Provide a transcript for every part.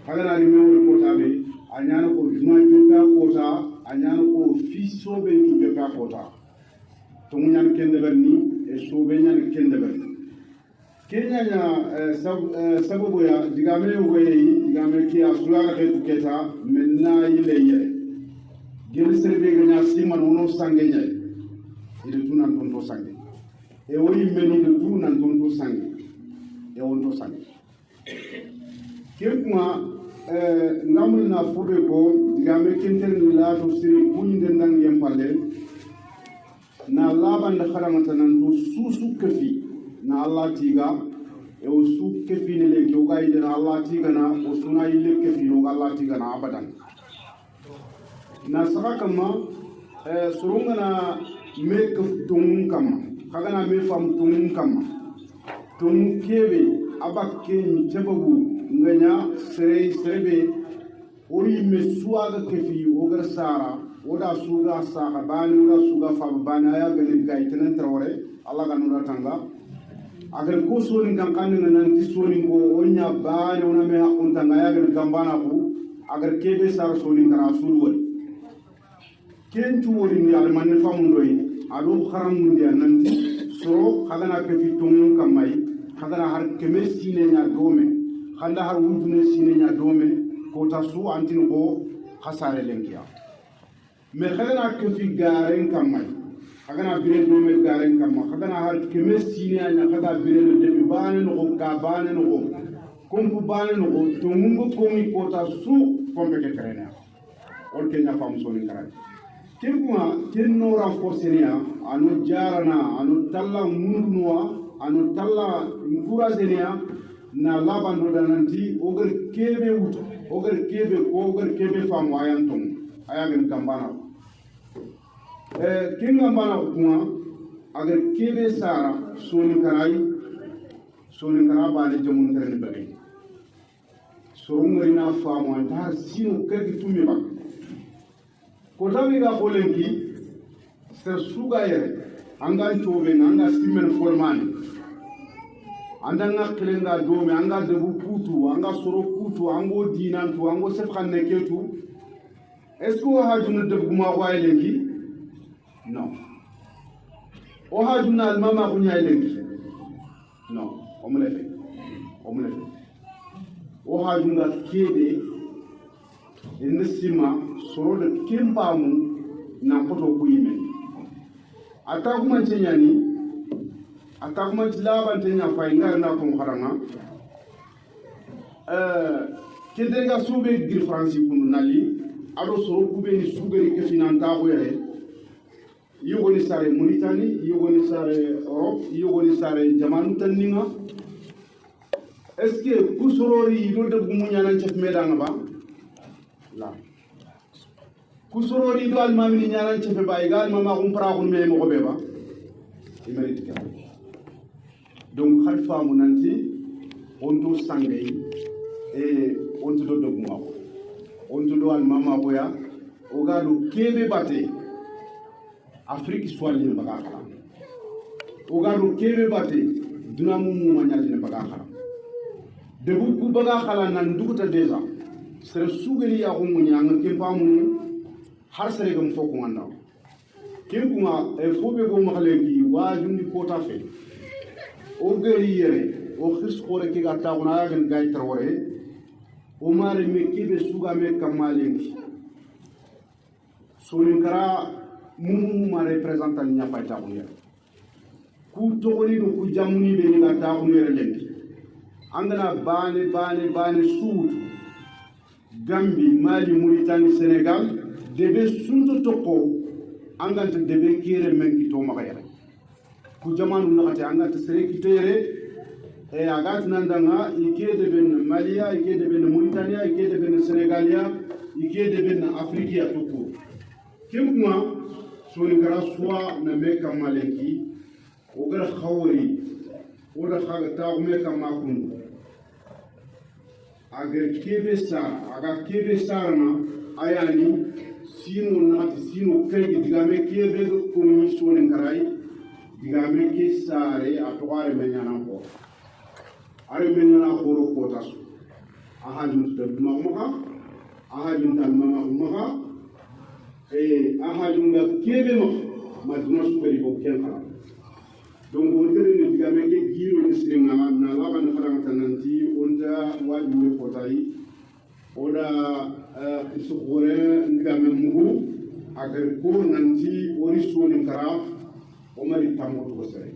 kagana rimewol kota be anyana ko juma joka kota anyana ko fiso be joka kota to munyan kende berni e so be nyan kende berni kenya nya sababu ya digame weyi digame ki asula ke keta menna ile gel serbe ganya siman wono sangenya ile tunan tonto sange e woyi meni de tunan tonto sange e wonto sange kekuma ngamul na fube ko digame kenter ni la to siri kunde ndang yempalle na laban da kharamata nan to susu kafi na Allah tiga e o su kafi ne le ko gaide na Allah tiga na o suna ile kafi no Allah tiga na abadan na saka kama surunga na make tung kama kaga na me fam tung kama tung kebe abakke ni tebagu nganya serebe ori me suaga kafi o gar sara oda suga saka bani oda suga fa bani aya galin kai tenen trawore Allah ganura tanga agar ko soni gankani nan ti soni ko onya bani ona me hakun tanga aya galin gambana ko agar kebe sara soni kara sulwol kentu wori ni alman famundo adu kharam mundi nanti soro khagana kafi tung kamai khagana har keme sine nya dome khanda har wudune sine nya dome ko tasu antin ko khasare lenkiya me khagana kafi garen kamai khagana bire dome garen kamai khagana har keme sine nya khaga bire de bane no ka bane no ko bane no to mungo komi ko tasu kombe ke krena on kenya fam soni karai kekuma kenno renforcenia anu jarana anu talla munduwa anu talla encouragenia na labando dananti ogar kebe wuto ogar kebe fam wayantum ayagen kambana kengambana kuma agar kebe sara soni kara bale jamun terne bari sorungarina famu antar sino kagi tumi ba kotawi ga bolenki ser suga yere anga chobe anga simen formani anda ngaklenga dome anga debu putu anga soro putu ango dinantu ango sefkhanne ketu est ce que hajuna debuma wailenki non o hajuna almama kunyailenki non omlefe o hajuna kede sima soro de kempamu na poto kuyime atakuma chenyani atakuma tilaba tenya fainga na ko kharanga kedega sube gir franci kunu nali ado soro kube ni sugeri ke finanta ko yere yugo ni sare Mauritanie yugo ni sare Europe yugo ni sare jamanu taninga est ce que kusorori do de gumunya nan chef medanga ba la kusorori do almamini nyaran chefe bay gal mama kumpra kun me mo beba imerite ka donc khalfa mu nanti on do sangay e on do doguma on do almama boya o gadu kebe bate afrique swali ne baga khala o gadu kebe bate dunamu mu manyal ne baga khala debu ku baga khala nan dukuta deja sere sugeli ya ko munya ngan ke famu har sere gam foko nganda ken kuma e fobe go makhlengi wajundi kota fe o gari yere o khis khore ke gata gona gan gay tarwore o mare me kibe suga me kamalengi sonin kara mumu ma representant nya payta ko yere ku togoni do ku jamuni be ni gata ko yere lengi andana bane suutu Gambie, Mali, Mauritanie, Sénégal, debe sunto toko angante debe kire mengi to makayere ku jamanu nakati angante sere kitere e agat nandanga ike debe Malia, ike debe Mauritania, ike debe Sénégalia, ike debe Afrique toko kemwa soni gara swa na meka malenki ogar khawri oda khaga ta meka makun agar kebe sarna ayani sino nati sino kay digame kebe ko ni sone ngaray digame ke sare atware menyana ko are menyana ko ro ko tasu ahajun ta duma umaka ahajun ta mama umaka ahajun ga kebe ma duna superi ko ken kala donc on tere ne diga meke giro ni siringa na laba na fara tananti onda wajibe ko tayi oda isukore diga memugo agar ko nanti ori soni kara o mari tammo to sere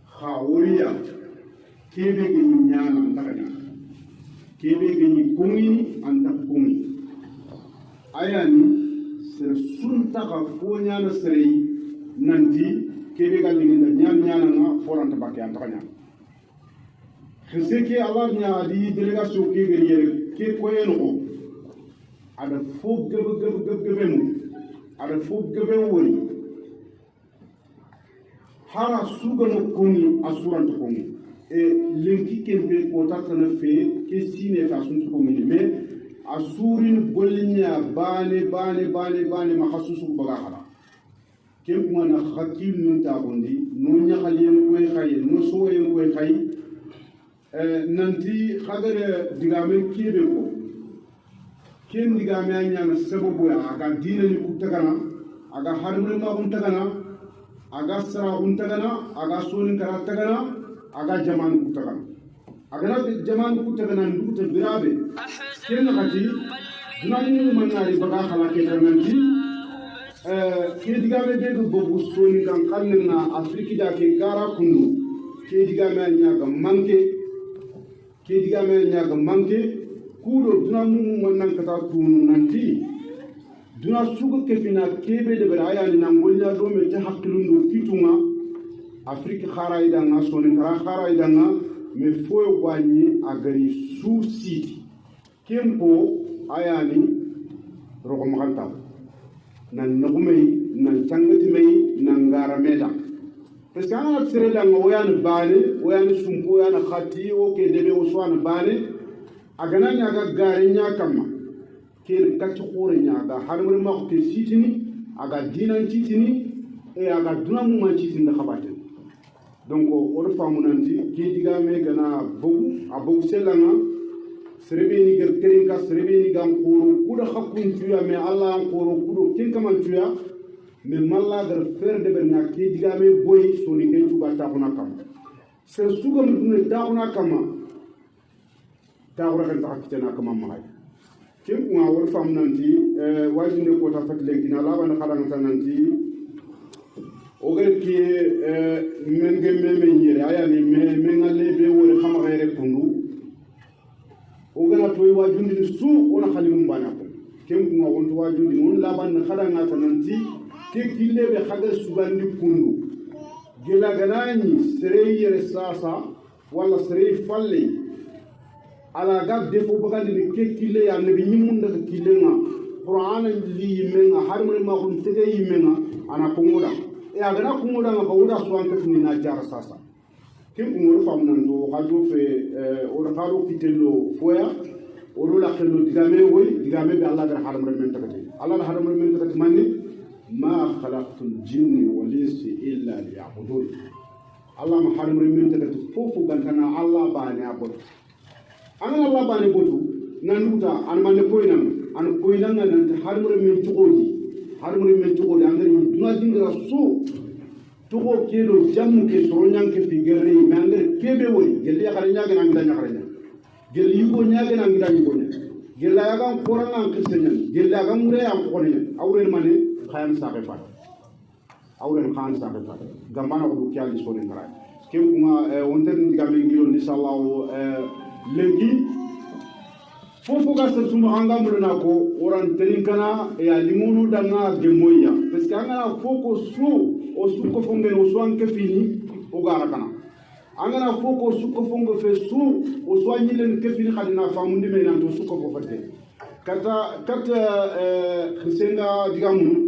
khawriya kebe ge nyana ndagana kebe ge ni kungi anda kungi ayani sere sunta ka fo nyana sere nanti kebe ga linda nyana nga foranta bakke antanya kheseke allah nya di delegation ke ge yere ke koyeno ada fo gebe mu ada fo gebe woni hara sugano kongi asuranta kongi e lenki kembe ko tatana fe ke sine fa sunta kongi me asurin gollinya bane ma khasusu baga khala kem kuma na khakim nun ta bondi no nya khalien koy khay no soyen koy khay nanti khagare digame kebe ko ken digame anya na sababu ya aga dina ni kutagana aga harmre ma untagana aga sara untagana aga sonin kara tagana aga jaman kutagana aga jaman kutagana nduta birabe ken ngati dunani manari baga khala ke nanti ke digame de bobu sonin kan kanna afriki da ke gara kundu ke digame anya ga manke kudo duna mu wannan kata tunu nanti duna suga kefina kebe de beraya ni nangolnya do me ta hakkilun do fitunga afrika khara idanga sonin kara khara idanga me foyo gwani agari su siti kempo ayani rogo makanta nan nagumei nan tangati mei nan garameda parce que ana sere da ngoyan bane oyan sumpo yana khati o ke debe o swana bane agana nya ga gare nya kama ke kacci khore nya ga harmur ma ke sitini aga dinan citini e aga dunamu ma citini da khabate donc o do famu nanti ke diga me gana bogu selanga serebe ni ger terinka serebe ni gam khoro kuda khakkun tuya me allah an khoro kudo ken kaman tuya me malla gar fer de ben na ke diga me boy soni ke tuba ta khona kam ser sugam dune ta khona kama taxura kan taxa kitena kama maxay ken kuma wor fam nanti wajine ko ta fat lenki na labana xalanga tan nanti o gel ki men ge meme nyere aya ni me ngale be wor xama xere kundu o gana toy wajundi su ona xalimum bana ko ken kuma won to wajundi non labana xalanga tan nanti ke kille be xagal subandi kundu gela ganani sere yere sasa wala sere falle ala ga defo bagandi ni ke kille ya nabi nyimun daga kille nga qur'ana li yimenga harmul ma kun tege yimenga ana kunguda e aga na kunguda nga bawuda suwan ka tuni na jara sasa kim kumuru famnan do hajo fe o da haro kitelo foya o do la khelo digame be allah gar harmul men takati allah harmul men takati manni ma khalaqtul jinni wal insi illa liya'budun allah ma harmul men takati fofu gantana allah bani abot angana allah bane botu nanduta an mane koynanga nan harmure men tugodi angari duna dingra so tugo kedo jammu ke soronyan ke figere me angari kebe wori gelle ya khare nyaga nang danya khare gelle yugo nyaga nang danya yugo gelle ya gam koranga kristenyan gelle ya gam mure am ko ne awren mane khayam saxe fa awren khan saxe fa gambana ko kyali so ne ngara kem kuma wonter ni gamme ngiro inshallah lengi fofo ga sa suma hanga murna ko oran terinkana ya limunu danga gemoya parce que angana foko su o su ko fonge o so anke fini o gara kana angana foko su ko fonge fe su o so anyi len ke fini khadina famundi me nan to su ko fofate kata khisenga digamu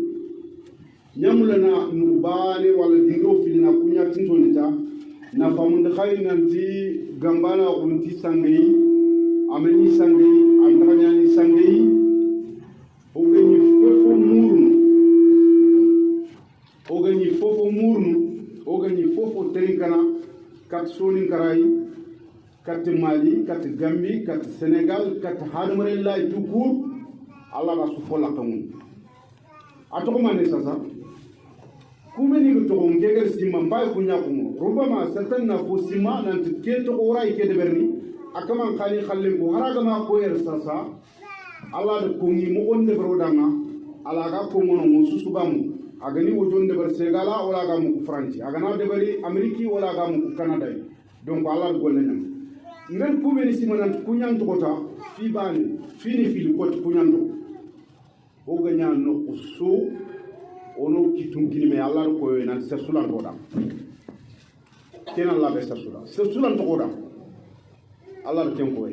nyamulana nubane wala dingo fili na kunya tintonita na famundi khayri nanti gambana kunti sangai ameni sangai andanyani sangai ogeni fofo murnu ogeni fofo terinkana kat sonin karai kat Mali kat Gambie kat Sénégal kat hadmarilla tout court Allah ga su fola kamun atoko mane sasa kumeni ko to ngegel simma mbay ku nyakumo rubama satanna fo simma nan ke to ora ike de berni akama khali khallim ko haraga ma ko yer sasa Allah de kongi mo on de brodanga ala ga ko mono mo susugamu agani wojon de ber segala wala ga mu franci agana de bari ameriki wala ga mu canada donc Allah golle nyam ngel kumeni simma nan ku nyang to kota fi bani fini fili ko ku nyang to o ganya no usu ono kitungini me Allah ko nan sesula toda kenan la be sesula toda Allah ken ko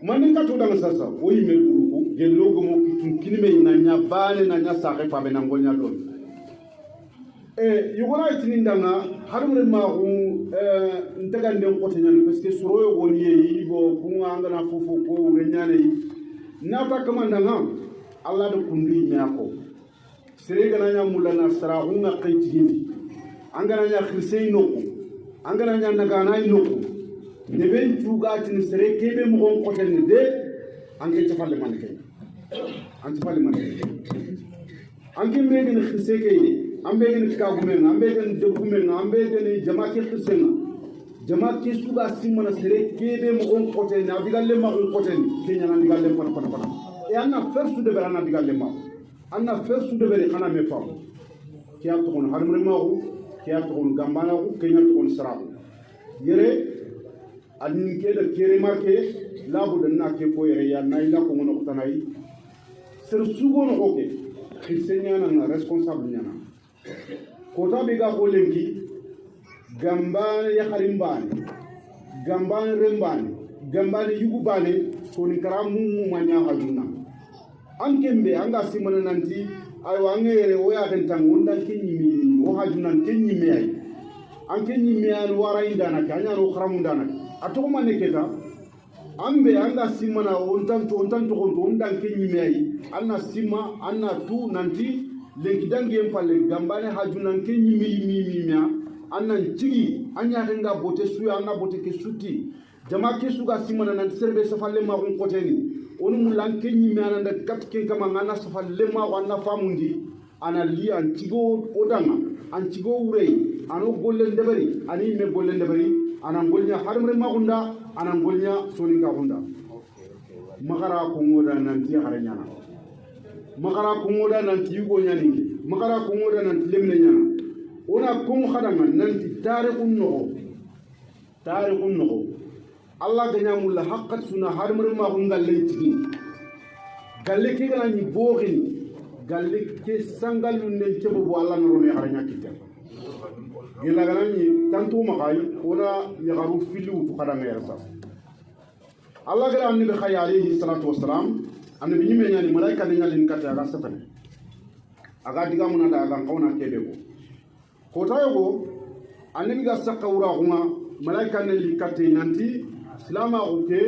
man ka to dan sasa o yime duruko gello go mo kitungini me na nya bale na nya saxe fa be nan golnya don yugora itini ndanga harumre ma ko ntaga ndem ko tanyal parce que soro yo goni yi bo kunga ngana fufu ko renyane na ta kamandanga Allah da kundi nyako sere gana nya mulana sara hunga qaytini angana nya khirsey noko angana nya nagana noko de ben tugatini sere kebe mo gon koten de ange tafalle man kay anti falle man ange megen khirsey kay ambe gen ka gumen ambe gen de gumen ambe gen jamaati khirsenga jamaati suga simana sere kebe mo gon koten abigalle ma gon koten kenya na digalle pana e anna fersu de berana digalle ma anna fersu de beri xana me fam ki am togon harmre mawu ki am togon gambana ko kenya togon sarabu yere adin ke de kere marke labu de na ke ko yere ya nay la ko ngono tanay ser sugo no ko ke xisenya na responsable nyana ko ta be ga ko lenki gambana ya kharimbani gambana rembani gambana yugubani ko ni karamu mu manya hajuna ankembe anga simana nanti ay wangere o ya tan wondan kenyimi o hajunan kenyimi ay ankenyimi an wara indana kanya ro kharamu ndana atoko manne keta ambe anga simana wondan to wondan kenyimi ay anna sima anna tu nanti lenki dangi empalle gambane hajunan kenyimi mimimia anna chigi anya renga bote suya anna bote ke suti jama ke suga simana nanti serbe safalle ma ko koteni onu mulan kenyi me ananda kat ken kama ngana safa lema wana famundi ana li antigo odanga antigo urei ano golle ndebari ani me golle ndebari ana golnya harmre magunda ana golnya soninga gunda magara ko ngoda nanti haranyana magara ko ngoda nanti yugo nyaningi magara ko ngoda nanti lemne nyana ona ko khadanga nanti tarikhun no Allah ganya mulla haqqat suna harmar ma ko ngalle tigi galle ke gana ni boxini galle ke sangalu ne cebo bo Allah no me haranya kitta gila gana ni tantu makay ona yagaru filu to kada mer sa Allah gara annabi khaya alayhi salatu wassalam annabi nyime nyani malaika de nyalin kata ga satan aga diga muna da ga kauna kebe ko tayo go annabi ga sakawra kuma malaika ne li kate nanti silama oke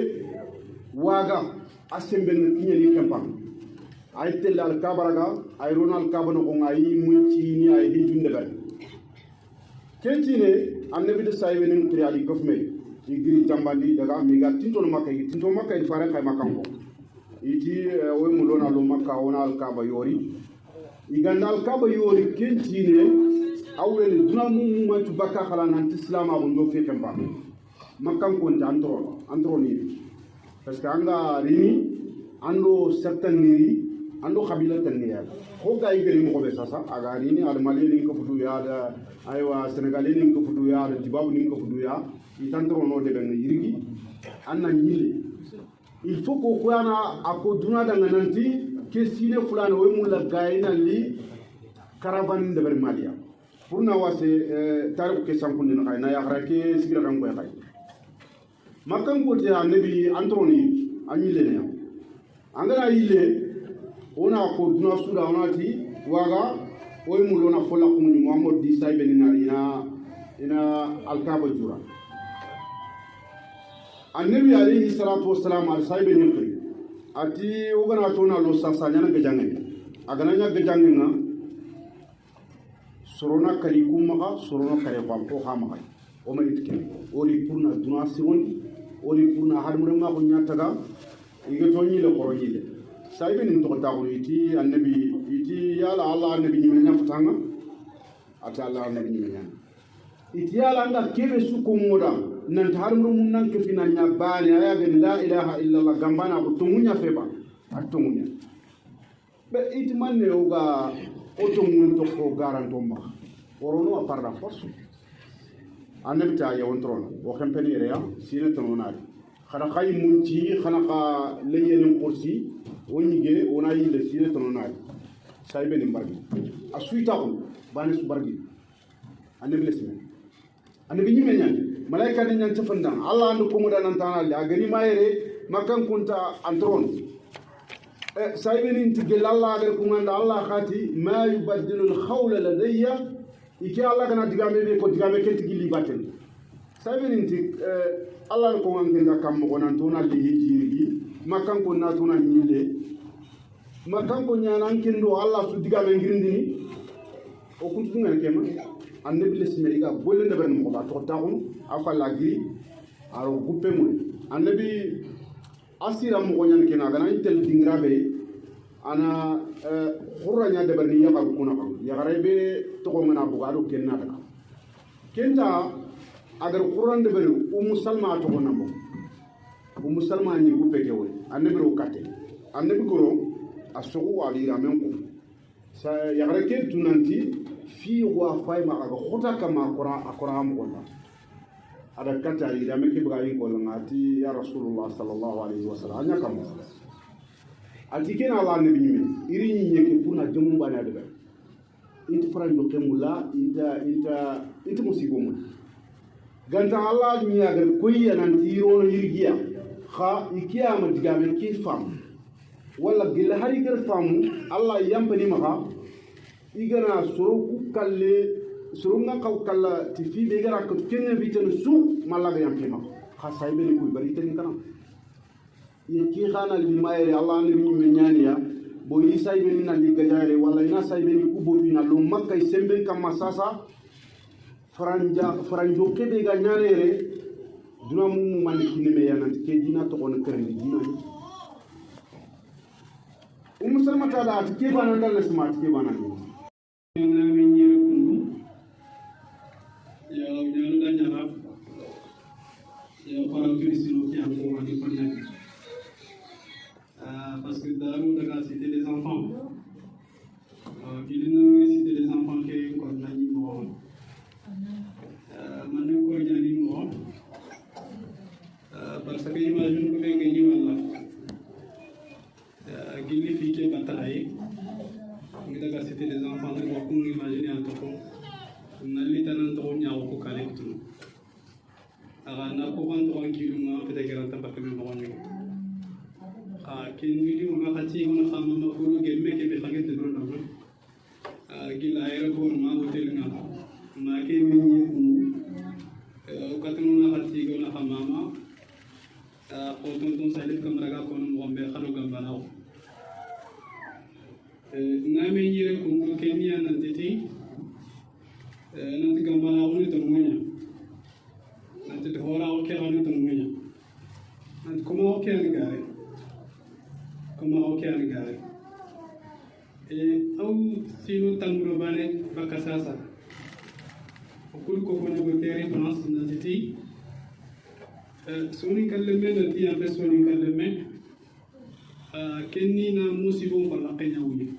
waga asemben kinyeli kempa ay tel al kabaraga ay ronal kabano ko ngayi munci ni ay hijunde bal kentine annabi de saybe nen tri ali kofme igiri tambandi daga amiga tinto makay fare kay makanko iti o mu lona lo makka ona al kaba yori igandal kaba yori kentine awle duna mu mantu bakka khala nan islama bu ndo fe kempa makkan ko antro ni parce que anga rini ando certain ni ando khabila tan ni ko gay gari mo ko be sasa aga rini al mali ni ko fudu ya da aywa senegalais ni ko fudu ya da tibabu ni ko fudu ya itantro no de ben yirigi anna nyile il faut ko ko ana ako duna da nanti ke sine fulana way mulla gayna li caravan de ber malia pour na wase tarikh ke sankunde no kay na ya harake sigira kan ko kay makkan ko te annabi antroni anyile ne angara ile ona ko duna suda ona ti waga oy mulona fola ko ni muhammad di saybe ni narina ina alkaba jura annabi alayhi salatu wassalam al saybe ni ko ati ogana to na lo sasa nyana gajange agana nya gajange na sorona kari kumaka sorona kare ko ha maka o ma itke ori purna duna siwon ori purna harmure ma ko nyataga iga tonni le koro yile saybe nim to ta ko iti annabi iti yala allah annabi ni menya fatanga ata allah annabi ni menya iti yala anga kebe su ko moda nan harmure mun nan ke fina nya bani aya ga la ilaha illa allah gambana ko tumunya feba atumunya be iti manne oga otumun to ko garanto ma orono aparra force annabi ta yawon tron wo kampani reya sine tononari khana khay munci khana ka leyen kursi wonige wona yile sine tononari saybe ni bargi asuita ko bani su bargi annabi lesme annabi nyime nyane malaika ni nyan tafandan allah andu ko mudan antana ya gani mayere makan kunta antron saybe ni tigel allah agar ko nganda allah khati ma yubaddilu al khawla ladayya iki Allah kana digame be ko digame ken tigi baten saybe ni tik Allah ko ngan genda kam ko nan tona li hiji makan ko na tona nyile makan ko nyanan kendo Allah su digame ngirindini o kuntu ngal kema annabi lesme iga bolle ne ben mo ba to taxum afa lagi aro guppe mo annabi asira mo nyan kena gana intel dingrabe ana khuranya de berni ya ko kuna ko ya garebe to ko ngana bugado kenna daga kenta agar quran de beri musalma to ko nambo musalma ni guppe ke woni annabi ro katte annabi goro asugu wali ramen ko sa ya gareke tunanti fi wa fayma aga khota kama qur'an ko na ada kata ida meke bugai ko ngati ya rasulullah sallallahu alaihi wasallam anya kam atike na Allah nabi nyime iri nyi nyeke puna jamu bana daga inti faran do kemula inta musibo mun ganta Allah nyi agar koyi nan tiro no yirgiya kha ikiyama digame ki fam wala gilla hari gar fam Allah yampani maka igana suru ku kalle suru nga kaw kala ti fi be gara ko kenya bitenu su malaga yampani maka kha saybe ni ku bari tan kana ki khana li mayre Allah ni mi menyania bo yi saybe ni nan gajare wala ina saybe ni ku bobi na lo makka sembe kam sasa faranjo kebe ga nyanere duna mu man ki me yanan ke dina to on kerni dina muslima ta da ke banan dal smart ke banan ni na mi nyere kundu ya nyalu da nyara ya para krisino ki am ko wadi ko parce que Darou Daga c'était des enfants. Il nous c'était des enfants qui ont connu mort. Maintenant quoi il y a des morts. Parce que imagine que vous gagnez voilà. Gini fike bataille. Daga c'était des enfants qui ont imaginé un toko. Nali tanan toko nyao ko kalektu. Aga na ko ban toko kilunga peut-être que ta pas même bonne. Ken video makati ngona khama makuru gemme ke be khage de drona gila aéroport ma hotel nga ma ke minni o katunu na khati ngona khama ma ko ton salit kamera ga kono mo be khalo gambana o na me yire ko ko kenya nan titi nan gambana o ni to ngonya nan titi hora o ke anu to ngonya nan ko mo ke ni gare comment ok an gare au sino tangro bane bakasasa okul ko fona go tere France na titi soni kalleme na ti ambe soni kalleme kenni na musibo fala kenya wuyi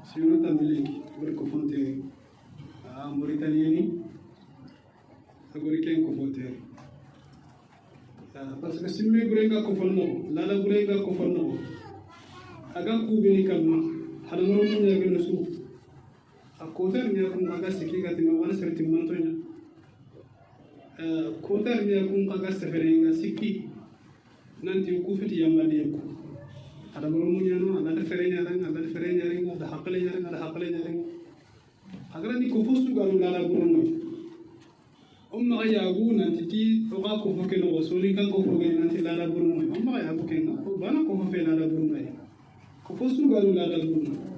sino tambileki bor ko fonte Mauritanieni agori ken ko fonte parce que simme burenga ko fonno lala burenga ko fonno aga ku bini kamma hada ngoro mun ya gno su akotar nya kun aga siki ga tino wana serti mantonya kotar nya kun aga seferenga siki nanti ku fiti yamba de ku hada ngoro mun ya no ala ferenya ring ada hakale nya agara ni ko fosu ga lala burenga umma ya gu nanti ti to ga ko foke no soli kan ko foke nanti lala burenga umma ya gu kenga bana ko fofe lala burenga ko fosu ga lala burenga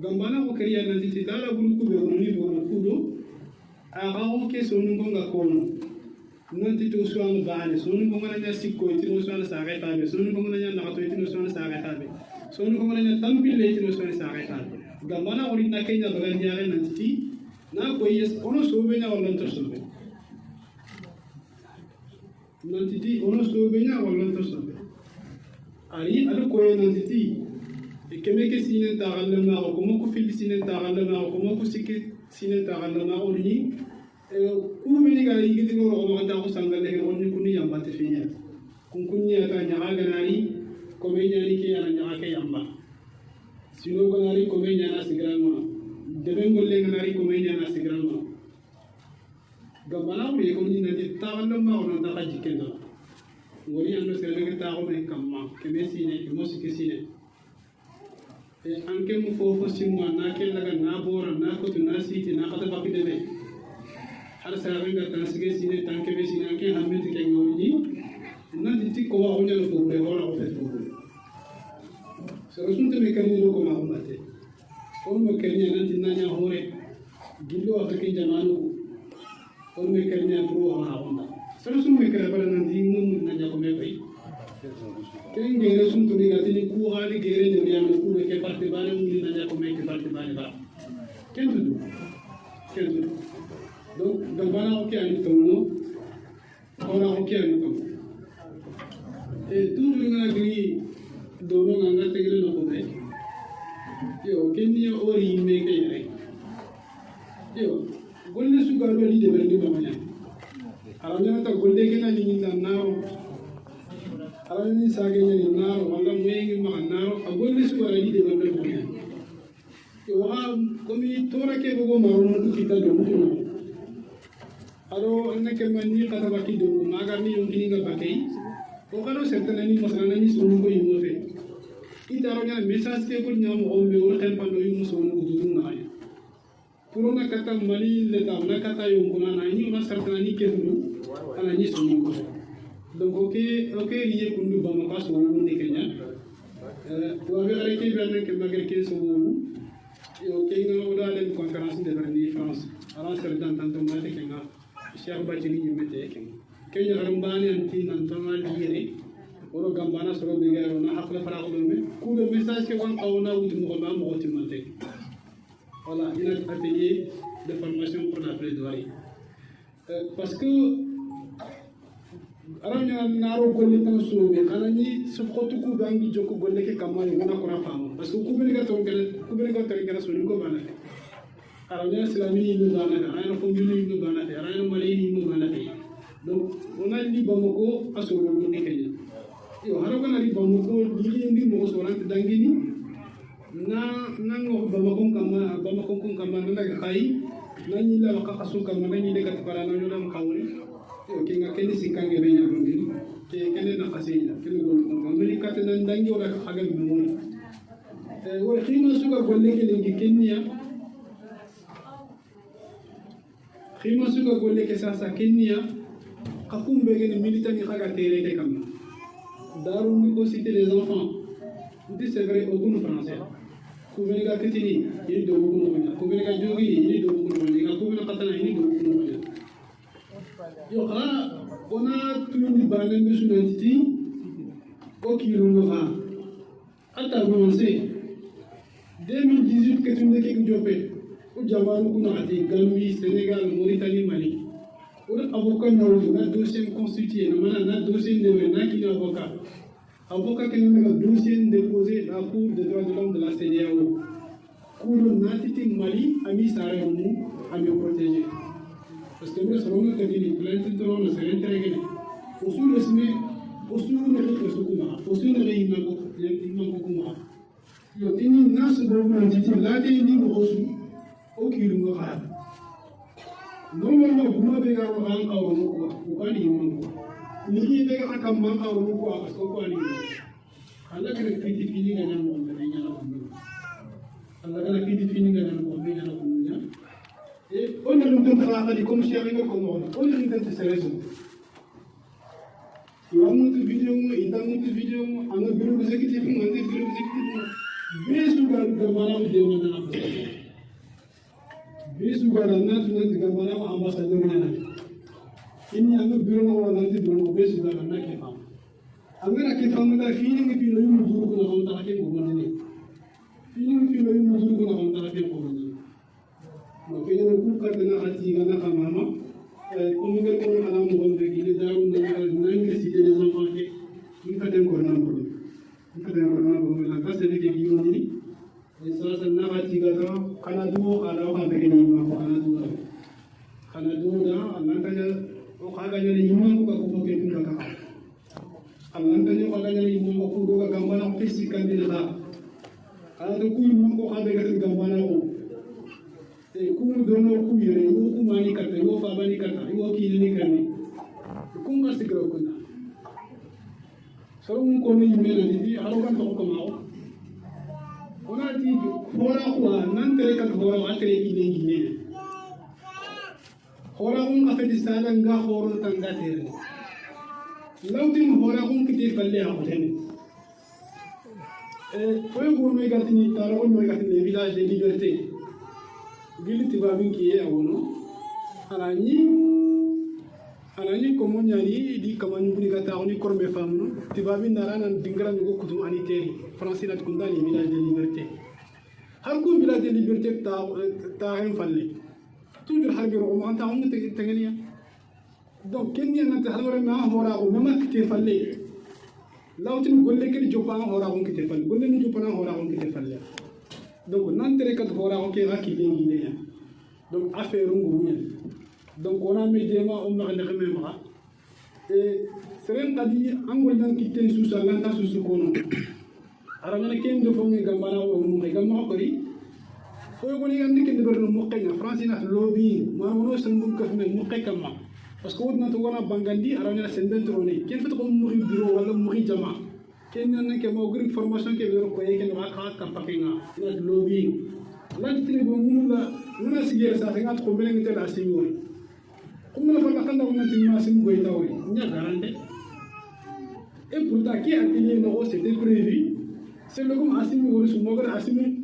gambana ko kariya nanti ti lala burenga be no ni do no kudo a ga ko ke so ngo ga ko no nanti to suan baane sonu ko ngana nya sikko tino suan sa ga tabe sonu ko ngana nya nakato tino suan sa ga tabe sonu ko ngana nya tampille tino suan sa ga tabe gamana ori na kenya bagan diare nanti na ko yes ono sobe nya wala to sobe nanti di ono sobe nya wala to sobe ari adu ko nanti e kemeke sinen ta galle na ko mo ko fil sinen ta galle na ko mo ko sikki sinen ta galle na ori kumini ga yigiti ko ko ta ko sangale ko ni kunni yamba te finya kunni ata nyaa ga nari ko me nyani ke yana nyaa ke yamba sino ko nari ko me nyana sigrama deben golle ga nari ko me nyana sigrama gambana ko ko ni na ti ta galle ma ko na ta jikendo ngori ando sele ga ta ko me kamma ke me sine ke mo sikki sine anke mu fofo simma na ke laga na bora na ko tu na siti na kata papi debe har sarenga tansige sine tanke be sine ke hamete ke ngoni na diti ko wa honya no be wala ko fetu so sunte me kan no ko ma mate on me kan ya nanti nanya hore gillo afake jamanu on me kan ya pro ha onda so sun me kan bala nanti ngum nanya ko me bai ken gere sun to ni gati ni ku hali gere ni ya no ku ke parte bana ngi nanya ko me ke parte bana ba ken du donc gambana oke ani tono ona oke ani tono e tu nga gri dono nga tegele no kode yo kenni ori me ke yare yo golle su ga do li de berni ba manya aranya ta golle ke na ni na naro aranya ni sage ni naro wala mengi ma naro a golle su ga li de berni ba manya yo ha komi tora ke go maro no kita do mutu aro annake manni kata baki do magar ni yongini ga bakay ko kano certaine ni masana ni sonu ko yumo fe itaro nya message ke ko nyam ombe o kan pando yumo sonu ko dudun na ay puro na kata mali le ta na kata yongo na ni ona certaine ni ke dulu ana ni sonu ko donc ok riye kundu ba ma paso wonu ni kenya to ave are ke berne ke magar ke sonu yo ke ngalo da len conférence de Berlin France ala certaine tanto mate ke nga Cheikh Bachili ñu mete kenya rambani anti nan tamal yere oro gambana soro be garo na hakla fara ko me ku le message ke wan qawna wuti mo ma mo timante voilà il a atelier de formation pour la plaidoirie parce que aranya naro golle tan sobe kanani su khotu ku bangi joko golle ke kamani ngana ko rafamu parce que ku be ga ton gana so ni ko bana aranya islami ni bana aranya ko yuni ni bana aranya malay ni bana donc on a li bamako asoro ni kenya yo haro kana li bamako li ndi mo so ran dangini na nango bamako kama na ga kai na ni la ka kasu kama na ni de ka para na nyula mkawri yo kinga keni sikange be nya ngini ke kene na kasenya kene go ko ngini ka tan dangi ora ka hagal mo wala khima suga golle ke lingi kenya khima suga golle ke sasa kenya kakum be gene militant ni khaga tere ke kam daru ni ko citer les enfants ndi c'est vrai au goût français ku be ga ketini yi do bu no nya ku be ga jogi yi do bu no nya ku be ga katana yi do bu no nya yo khala ona tuni bane mi su nanti o ki ru no va ata commencer 2018 que tu ne ke jopé o jamanu kuna ati Gambie Sénégal Mauritanie Mali o avocat no na dossier constitué na dossier de na ki avocat qui a un dossier déposé dans la Cour des droits de l'homme de la CEDEAO. Cour Natiti Mali a mis sa réunion à me protéger. Parce que nous sommes que les plaintes de l'homme se réintègrent. Pour ce le SME, pour ce le Sukuma, pour ce le Imago. Yo tini nas government titi lade ni bosu o kilungo ha. Normalement buma be ga ro an kawo ko ko ni mo. Ni be ga kam man kawo ko ko ni. Allah kana kiti fini ga nan mo ga nya na ko. Allah kana kiti fini ga nan mo ga nya na ko nya. E on ne dum tra ga di comme si avec ko mo. On ne dum te selezo. Yo amu tu video mo intamu tu video mo anga bureau exécutif mo ande bureau exécutif. Besu ga gamana de wona na ko besu ga na tuna de gamana ko ambassadeur na ini anga biro no wala nanti biro no besi da na ke fam anga ke fam da feeling fi no yu duru ko na ta ke mo ni feeling fi no yu duru ko na ta ke mo ni no ke no ku ka na ati ga na mama ko ni ga ko na mo ko de gi da ru na ngi si des enfants ke ni ka den ko na ko ni ka den ko na ko la ka se ne ke gi ni ça ça na ati ga to kana du ala ka be ni ma ko kana du da nan ka o kaga nyali yimon ko ko ke tunda ka Allah tanya kaga nyali yimon ko do ka gambana ko pesi kan dina ka ala do ku yimon ko kabe ga gambana ko e ku mu do no ku yere yo ku mani kata yo fa bani kata yo ki ni kan ni ku ma sigro ko na so mun ko ni yimel ni alo kan to ko ma ona ti hora ko nan tere ka hora wa tere ki ni hora kun ka fedi sala nga horo tanga tere lawtin hora kun kiti falle ha hoten foy go me gatini taro ko me gatini village de liberté giliti babin ki e awono anani ko mo nyani di kamani buni gata oni korbe famno tibabin narana dingara go kutum ani teri français nat kundani village de liberté har ko village de liberté ta hen falle toujours harbiro o anta on tegenia donc kenya nante halore ma hora o mama kite falle lawtin golle ke jopa hora on kite falle golle ni jopa hora on kite falle donc nantere kat hora o ke rakki dengi ne donc affaire ngu donc on a mis des mois on a le même bras et seren kadi angol dan kite susa lanta susu kono ara ngana ken do fongi gambana o mu gambana ko ri foy ko ni andi ken berno mokenya france na lobby ma wono sandum ka fme mokekama parce que wodna to wana bangandi ara ngana senden trone ken fata ko mu bureau wala mu jama ken nan ke mo gri formation ke bero ko yeken wa ka pakinga na lobby lan tini bo mu la muna sigere sa ngat ko belen ngi tela signori comme la fa kanda on nati ma simu goy tawri nya garante et pourtant qui a payé no c'était prévu c'est le comme asimi wori su mogal asimi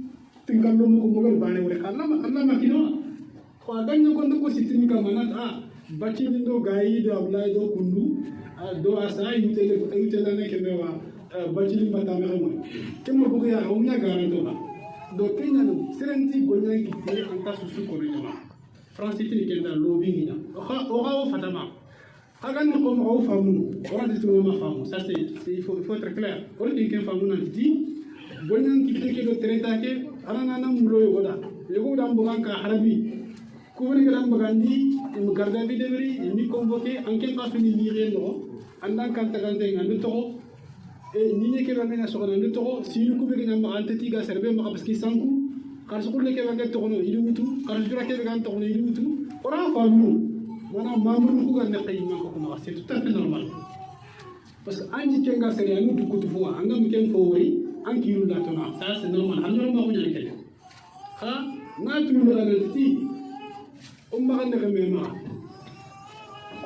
tinggallo mo ko mogal bane wori Allah makino ko ganyo ko ndoko sitini ka manat bacci do gayi do ablay do kundu do asa yutele ne kemewa bacci mata me mo kemo ko ya o nya garanto ba do kenya no serenti gonya kite anta susu ko rejama france tini kenda lobby ni o ha fatama hagan ko mo famu ora de to ma famu ça c'est il faut être clair ora de ken famu nan ti gonya kite ke do treta ke ana nan mulo yoda yoda mbugan ka harabi ko woni garam bagandi im garda bi debri ni convoqué en quel cas fini lire no andan kan tagante ngandu to e ni ne ke bangena so ngandu to si lu ko be ngam antati ga serbe ma parce que sanku kan so ko le ke bangel to no idu mutu kan jura ke bangel to no idu mutu ora famu wana mamun ko ga nakay ma ko ma c'est tout à fait normal parce que anji kenga sere anu du ko to fo angam ken fo wori an kiru da to na ça c'est normal hanu ma ko nyane ke ha na tu mo la ti ma kan ne ma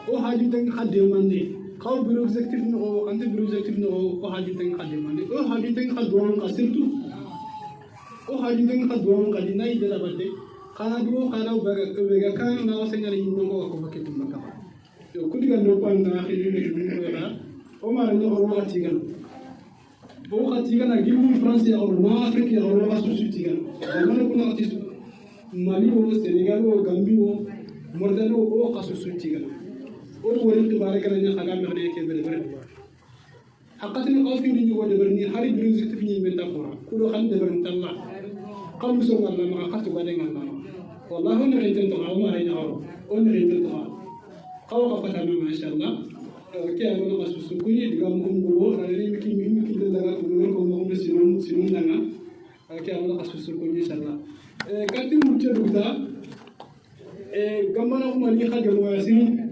o haji tan khade mande kaw bureau executif no ante bureau executif no o haji tan khade mande o haji tan khadon ka surtout o haji tan khadon ka dinai de la bande kana do kana bega kan na wasenya ni no ko baketu maka yo kudiga no panda khili ne ko la o ma no o wati gan o khati gan gimu france ya o ma afrique ya o ma susu tigan ma ko na artiste Mali o Sénégal o Gambie o Mauritanie o kasu suntigal o wori to bare kala ni xaga me xane ke bere bere hakatini o fi ni ko de berni hari brise te fini men d'accord ko do xam de bere talla xam so ngalla ma xatu gade ngalla wallahi on rete to ma ma rena on rete to xaw ka fata ma sha Allah ke am no kasu su kuni diga mo ngolo ra ni mi ki de daga ko ko mo ko sinu nanga ke am no kasu su kuni sha Allah kanti mucha duta gamana ko mali khaga mo yasini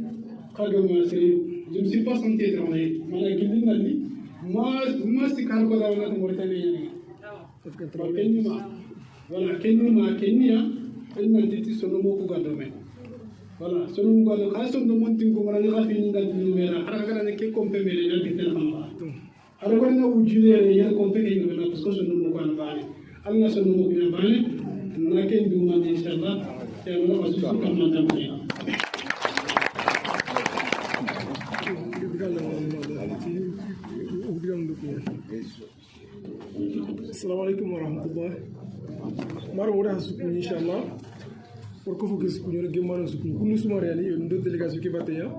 je ne suis pas senti travailler mana gilli mali ma sikar ko dawana ko Mauritanie yani voilà Kenya en titi sono mo ko gado men voilà sono mo gado ka sono mo tin ko mara ga fi ni ngal ni mera ara ga ne ke kompe mele na bitel xamba ara ko na wujire ya kompe ni na parce que sono mo ko na bani Allah sono mo ko na bani na ken du man inshallah ya Allah wasu kan man Assalamu alaikum warahmatullah. Maro wada sukuni inshallah. Pour que vous puissiez gagner sukuni. Kunu sumare yani ndo délégation qui va tenir.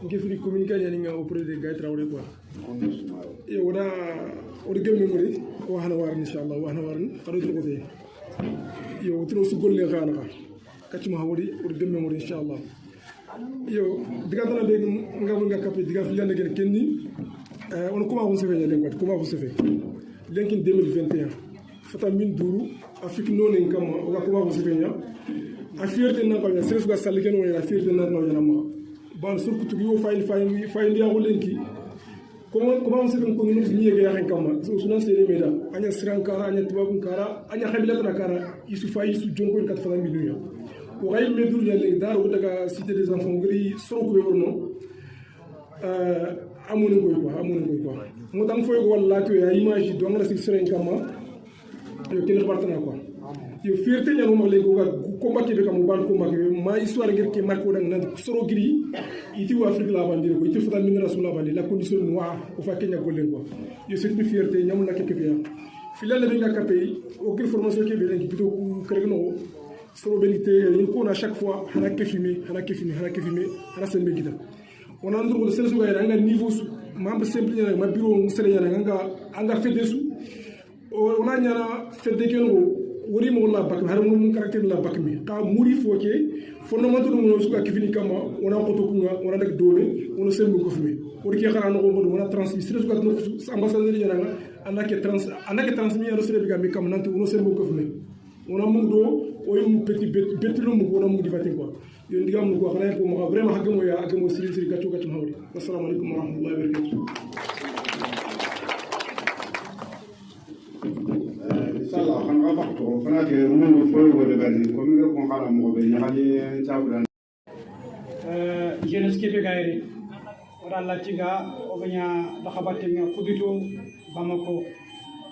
On fait une communication yani auprès des gars travailler quoi. Et wada gagner memory wa hana war inshallah wa hana war xaro do ko te. Yo tro su golle xana ka. Kacima hawdi wada gagner memory inshallah. Yo diga dana be nga kapé diga fi yande gen kenni on comment vous savez les quoi comment vous savez lenkin 2021 fata min duru afrique non en kama o comment vous savez ya a fierté na ko ya seres ga salken woni la fierté na no yana ma ban sur kutu yo fay ya ko lenki comment vous savez ko ni ni yega ya kama so sunan sele meda anya sirankara anya tibabun kara anya khabilata kara isu fay isu jonko 80 millions ko gay medur ya le dar o daga cité des enfants gri soro ko worno amunin koy quoi mo dang foy ko wala to ya image do ngala ci seren kama yo ken xbartana quoi yo fierté ñanu ma le ko ga combat be kam ban combat be ma histoire ngir ke marko dang nan soro gri iti wa afrique la bandire ko iti fata min rasul la bandire la condition noire ko fa kenya ko len quoi yo c'est une fierté ñam na ke fiya filal be nga kapay o gri formation ke be len ki bito ko kergno soro belité une ko na chaque fois hana ke filmer hana sen be gida on a nduru sel su ga nga niveau membre simple ya ma bureau sere ya nga fete su on a nyana fete ke no wori mo la bak har mo caractère la bak mi ka muri foke fondamental mo su ga kifini kama on a koto kunga on a dak dole on sel mo ko fumi wori ke xara no ko on a transmis sere su ga no ambassadeur ya nga anake transmis ya sere bi ga mi kam nanti on sel mo ko fumi on a mo do o yum petit betlo mo on a mo divati quoi yo ndigam ko xana ko mo vraiment hagamo ya agamo siri gatcho hawri assalamu alaikum warahmatullahi wabarakatuh inshallah kan ga bakto fana ke rumu foy wala bani ko mi ko xala mo be ñali tabulan jeunesse kebe gaire ora latiga o ganya da khabate nga kubito bamako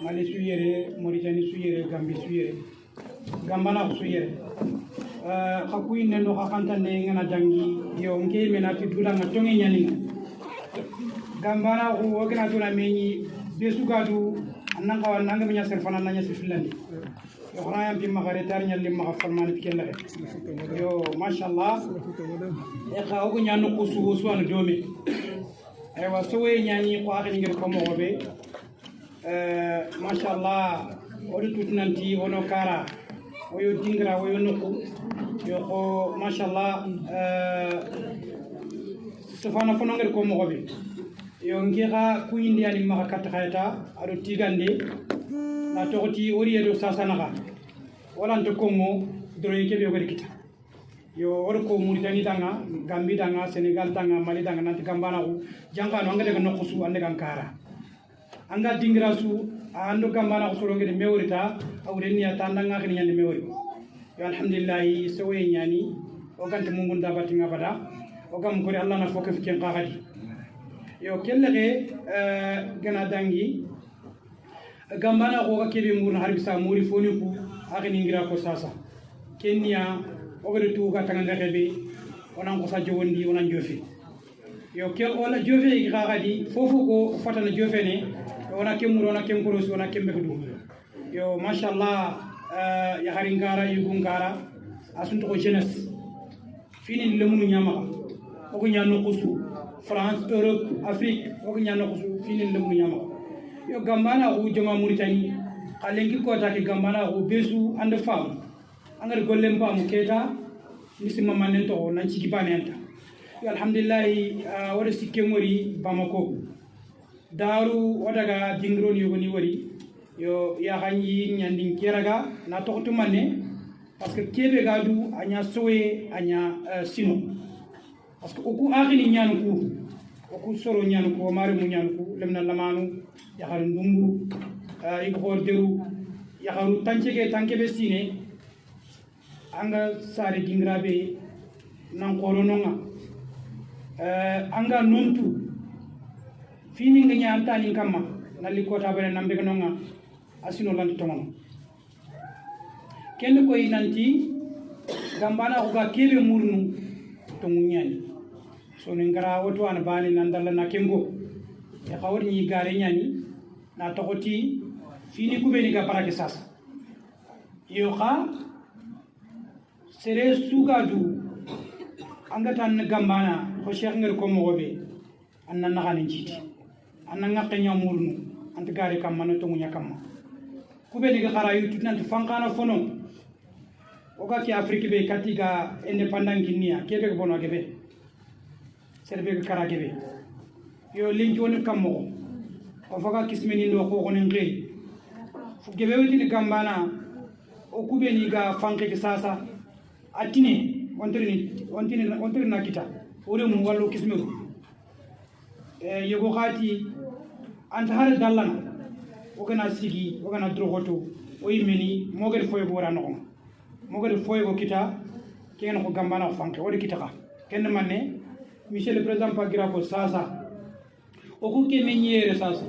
mali suyere mauritanie suyere gambie suyere gambana suyere xakuy ne no xakanta ne ngana jangi yo nge menati dula nga tongi nyani gambana ko wogna to la meñi besu gadu nanga wa nanga minya ser fana nanya sifilani yo xana yam bi magare tar nyal lim ma farman fi ken la yo mashallah e xa ko nyanu ko su anu domi e wa so we nyani ko akini ngir ko mo be mashallah o du tutnanti wono kara oyo dingra oyo nuku yo ko mashallah safana fono ngel ko mo be yo ngira ku indi ani ma kat khayta ado tigande na tokoti ori edo sasana wala to ko mo doro yake be gari kita yo or ko Mauritanie danga Gambie danga Senegal danga Mali danga nanti gambana ko janga no ngade no kusu ande kankara anga dingra su ando gambana ko soro ngede mewrita awre niya tandanga kini nyande mewri yo alhamdulillah sowe nyani o gante mungun da batinga bada o gam ko Allah na fokk fi ken qagadi yo kellege gana dangi gambana ko ka kebe murna harbi sa muri foni ku akini ngira ko sasa kenya o gade tu ka tanga ngebe onan ko sa jowondi onan jofi yo kel ola jofe qagadi fofu ko fatana jofe ne ona kemuro ona kemkorosi ona kembekudu yo mashallah ya haringara yugungara asunto ko jeunesse fini le munu nyama ko ko nyano kusu France Europe Afrique ko ko nyano kusu fini le munu nyama yo gambana ko joma Mauritanie kalengi ko ta ke gambana ko besu and fam angar gollem pam keta misima manen to nan ci gibanenta yo alhamdulillah wada sikke mori bamako daru wadaga dingron yogoni wari yo ya hanyi nyandin keraga na tokto manne parce que kebe gadu anya sowe anya sino parce que oku akhini nyanu ku oku soro nyanu ko mari mu nyanu ku lemna lamanu ya haru ndumbu iko horderu ya haru tanchege tankebe sine anga sare dingrabe nan korononga anga nontu fini nganya antani kama nali kota bere nambe kanonga asino lanti tongono kende ko inanti gambana ko ga kebe murnu to munyani so ne ngara woto an bani nandalla na kengo ya kawri ni gare nyani na tokoti fini kubeni ga barake sasa yo ka sere sugadu angatan gambana ko cheikh ngir ko mobe anna naxani jiti anna ngaqe nyamurnu ant gari kam man to munya kam kubeni ga xara yu tutnant fankana fono oga ki afrique be katiga independent guinea kebe ko bono kebe serbe ka kara kebe yo linki woni kam mo o faga kismeni ndo ko gonen ngey fu gebe weti gambana o kubeni ga fanke ke sasa atine wontiri na kita ore mu wallo kismeru yego khati anta har dallana o kana sigi o kana drogoto o yimeni mo gade foy bora no mo gade foy go kita ken ko gambana fanke o de kita ka ken manne monsieur le président pagira ko sasa o ko ke menyere sasa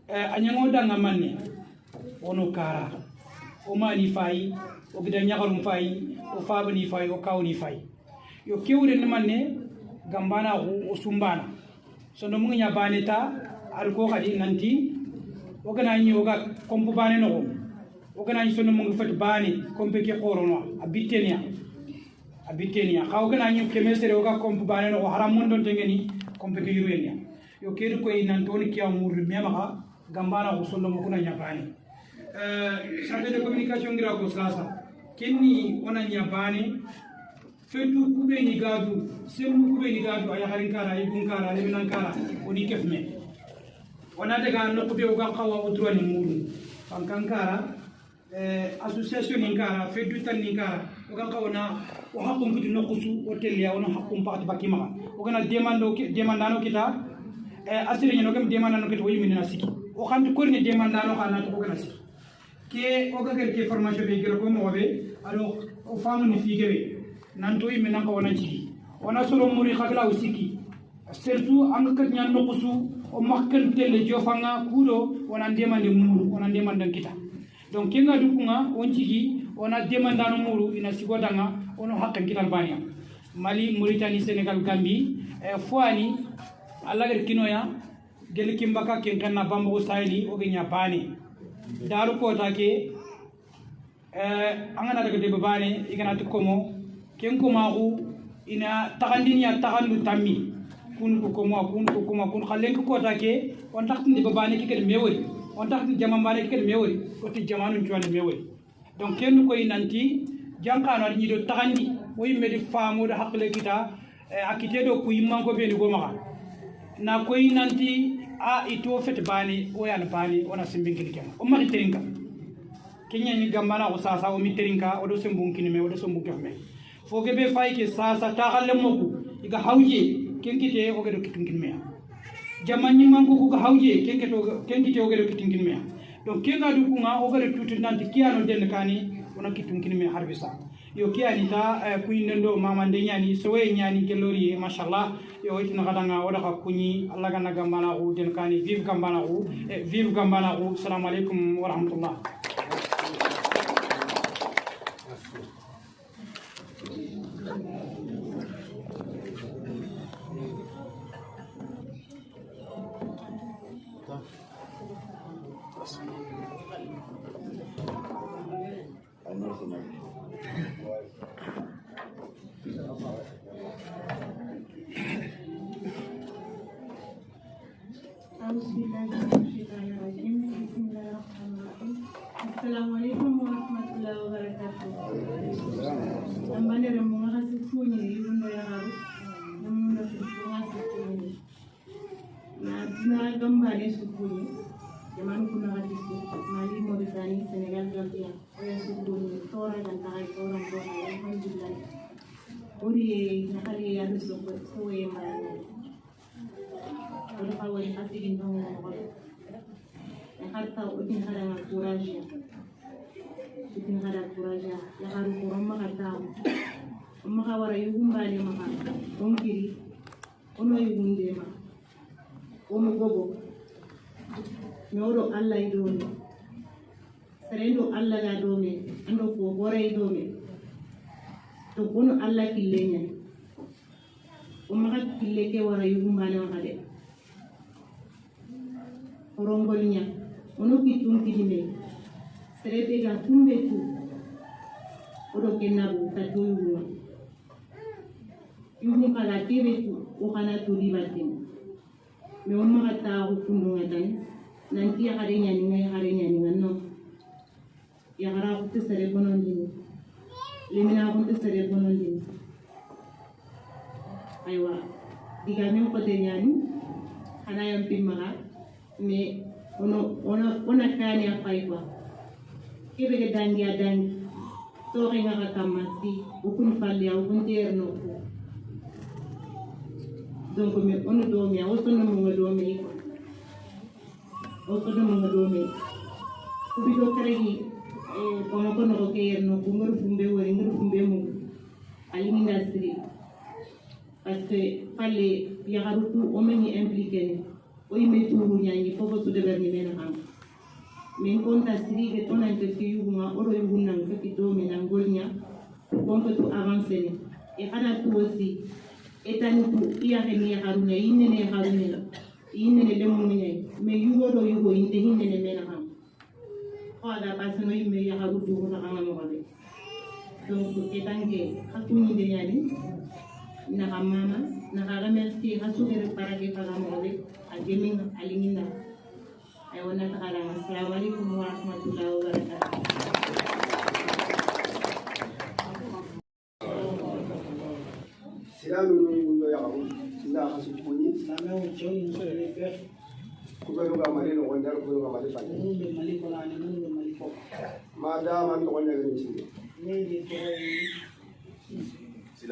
anyango danga manne wono kara o mani fay o gida nyagarum fay o fabani fay o kawni fay yo kewre ne manne gambana o sumbana so no mun nya baneta ar ko khadi nanti o gana nyi o ga kompu bane no o gana nyi so no mun fat bane kompe ke khorono abitenia khaw gana nyi ke mesere o ga kompu bane no haram mun don tengeni kompe ke yurenya yo kedu ko nan toni ki amur mema gambana o so no mun kuna nya bane chargé de communication ngira ko sasa kenni ona nyabane fetu kubeni gadu semu kubeni gadu aya harinkara ibunkara leminankara oni kefme ona daga no kube o gawa o droit ni muru fankankara association ninkara fetu tan ninkara o gawa na o hakum kutu nokusu hotel ya ona hakum parti bakima o gana demandano kita asire ni no gam demandano kita o yimina siki o xanti korni demandano xana to o gana siki ke o gagal ke formation be gero ko mo be alors o famu ni figebe nanto yimi nan ko wona ci ona solo muri khagla o siki surtout ang kat nyan no kusu o makkan tele jofanga kudo wona demande muru wona demande kita donc kenga dukunga on cigi ona demandano muru ina sigodanga ono hakkan kital bania Mali Mauritanie Sénégal Gambie foani alagar kinoya gel kimbaka ken kanna bambo sayli o genya bani daru kota ke angana daga de babane igana to komo ken ko magu ina tagandinya tagandu tammi kun ko komo khalen ko kota ke on taxti de babane ke kel mewori on taxti jamambane ke kel mewori ko ti jamanu tuwane mewori donc ken ko inanti jankano ni do tagandi o yimme di faamu do hakle kita akite do ku yimman ko be ni go maka na ko inanti a ito fet bani o yan bani ona simbingini ken o mari terinka kenya ni gambana ko sasa o mi terinka o do simbungini me o do simbungke me fo ke be fay ke sasa ta halle moku iga hawje ken kite o gedo kitungin me jamanni manko ko hawje ken kite o gedo kitungin me donc kenga du kunga o gedo tutu nanti kiano den kani ona kitungin me harbisa yo kiani ta kuinendo mamande nyani sowe nyani kelori mashallah yo itina kadanga oda ka kunyi Allah kana gambana ko den kani vive gambana ko assalamu alaikum wa rahmatullah Assalamu alaikum warahmatullahi wabarakatuh. Nambane remunga hasifunye yundo ya haru. Namundo fifunga sifunye. Na tina gambane sifunye. Jamanu kuna hadisi. Mali Mauritanie Sénégal Gambia. Oya sifunye. Tora gantai tora mbona. Alhamdulillah. Uri nakali ya nusu sowe mbani. Uri kawe hati gintongo mbona. Harta utin hada courage ya haru koroma kata maka wara yugumbale maka onkiri ono yugunde ma omo gobo nyoro Allah idome serendo Allah ga dome ando ko gore idome to kono Allah killenya o maka kille ke wara yugumbale maka de orongolinya ono kitum kidime serete ga tumbe tu odo kenabu tatoyuma yuhun kala tebe tu o kana to libatin me on magata ko kundunga dan nanti ya kare nyani no ya gara ko sere bonon dini limina ko sere bonon dini aywa digame ko te nyani ana yam pimara me ona kani apai kwa kebe ke dangi adangi to ringa ka kamasi ukun falia ukun terno donc me ono do me oso no mo do me kubi do karegi kono kono ko kerno kumur fumbe wori ngur fumbe mo alimi industry parce que fallait ya harutu o meni impliqué o yime tuuru ñañi fofo su deberni mena xam min konta sirige tonante fi yuguma oro yugunan feki do mena ngolnya konko tu avancer ni e xana tu aussi etani tu iya ni harunya yinene harunya yinene lemu ñay mais yugo do yugo inte hinene mena xam ada parce que yime ya harutu ko na ngam ko be donc etange hakuni de yani na mama na remercier hasugere para que pagamos de agemin alinginda ay wana takala assalamu alaikum wa rahmatullahi wa barakatuh silamu ni mundo ya ko na hasukuni na me jon so le be ko be ga mari no wondar ko ga mari fa ni be mali ko la ni be mali ko ma da man to nya ni ci ni di to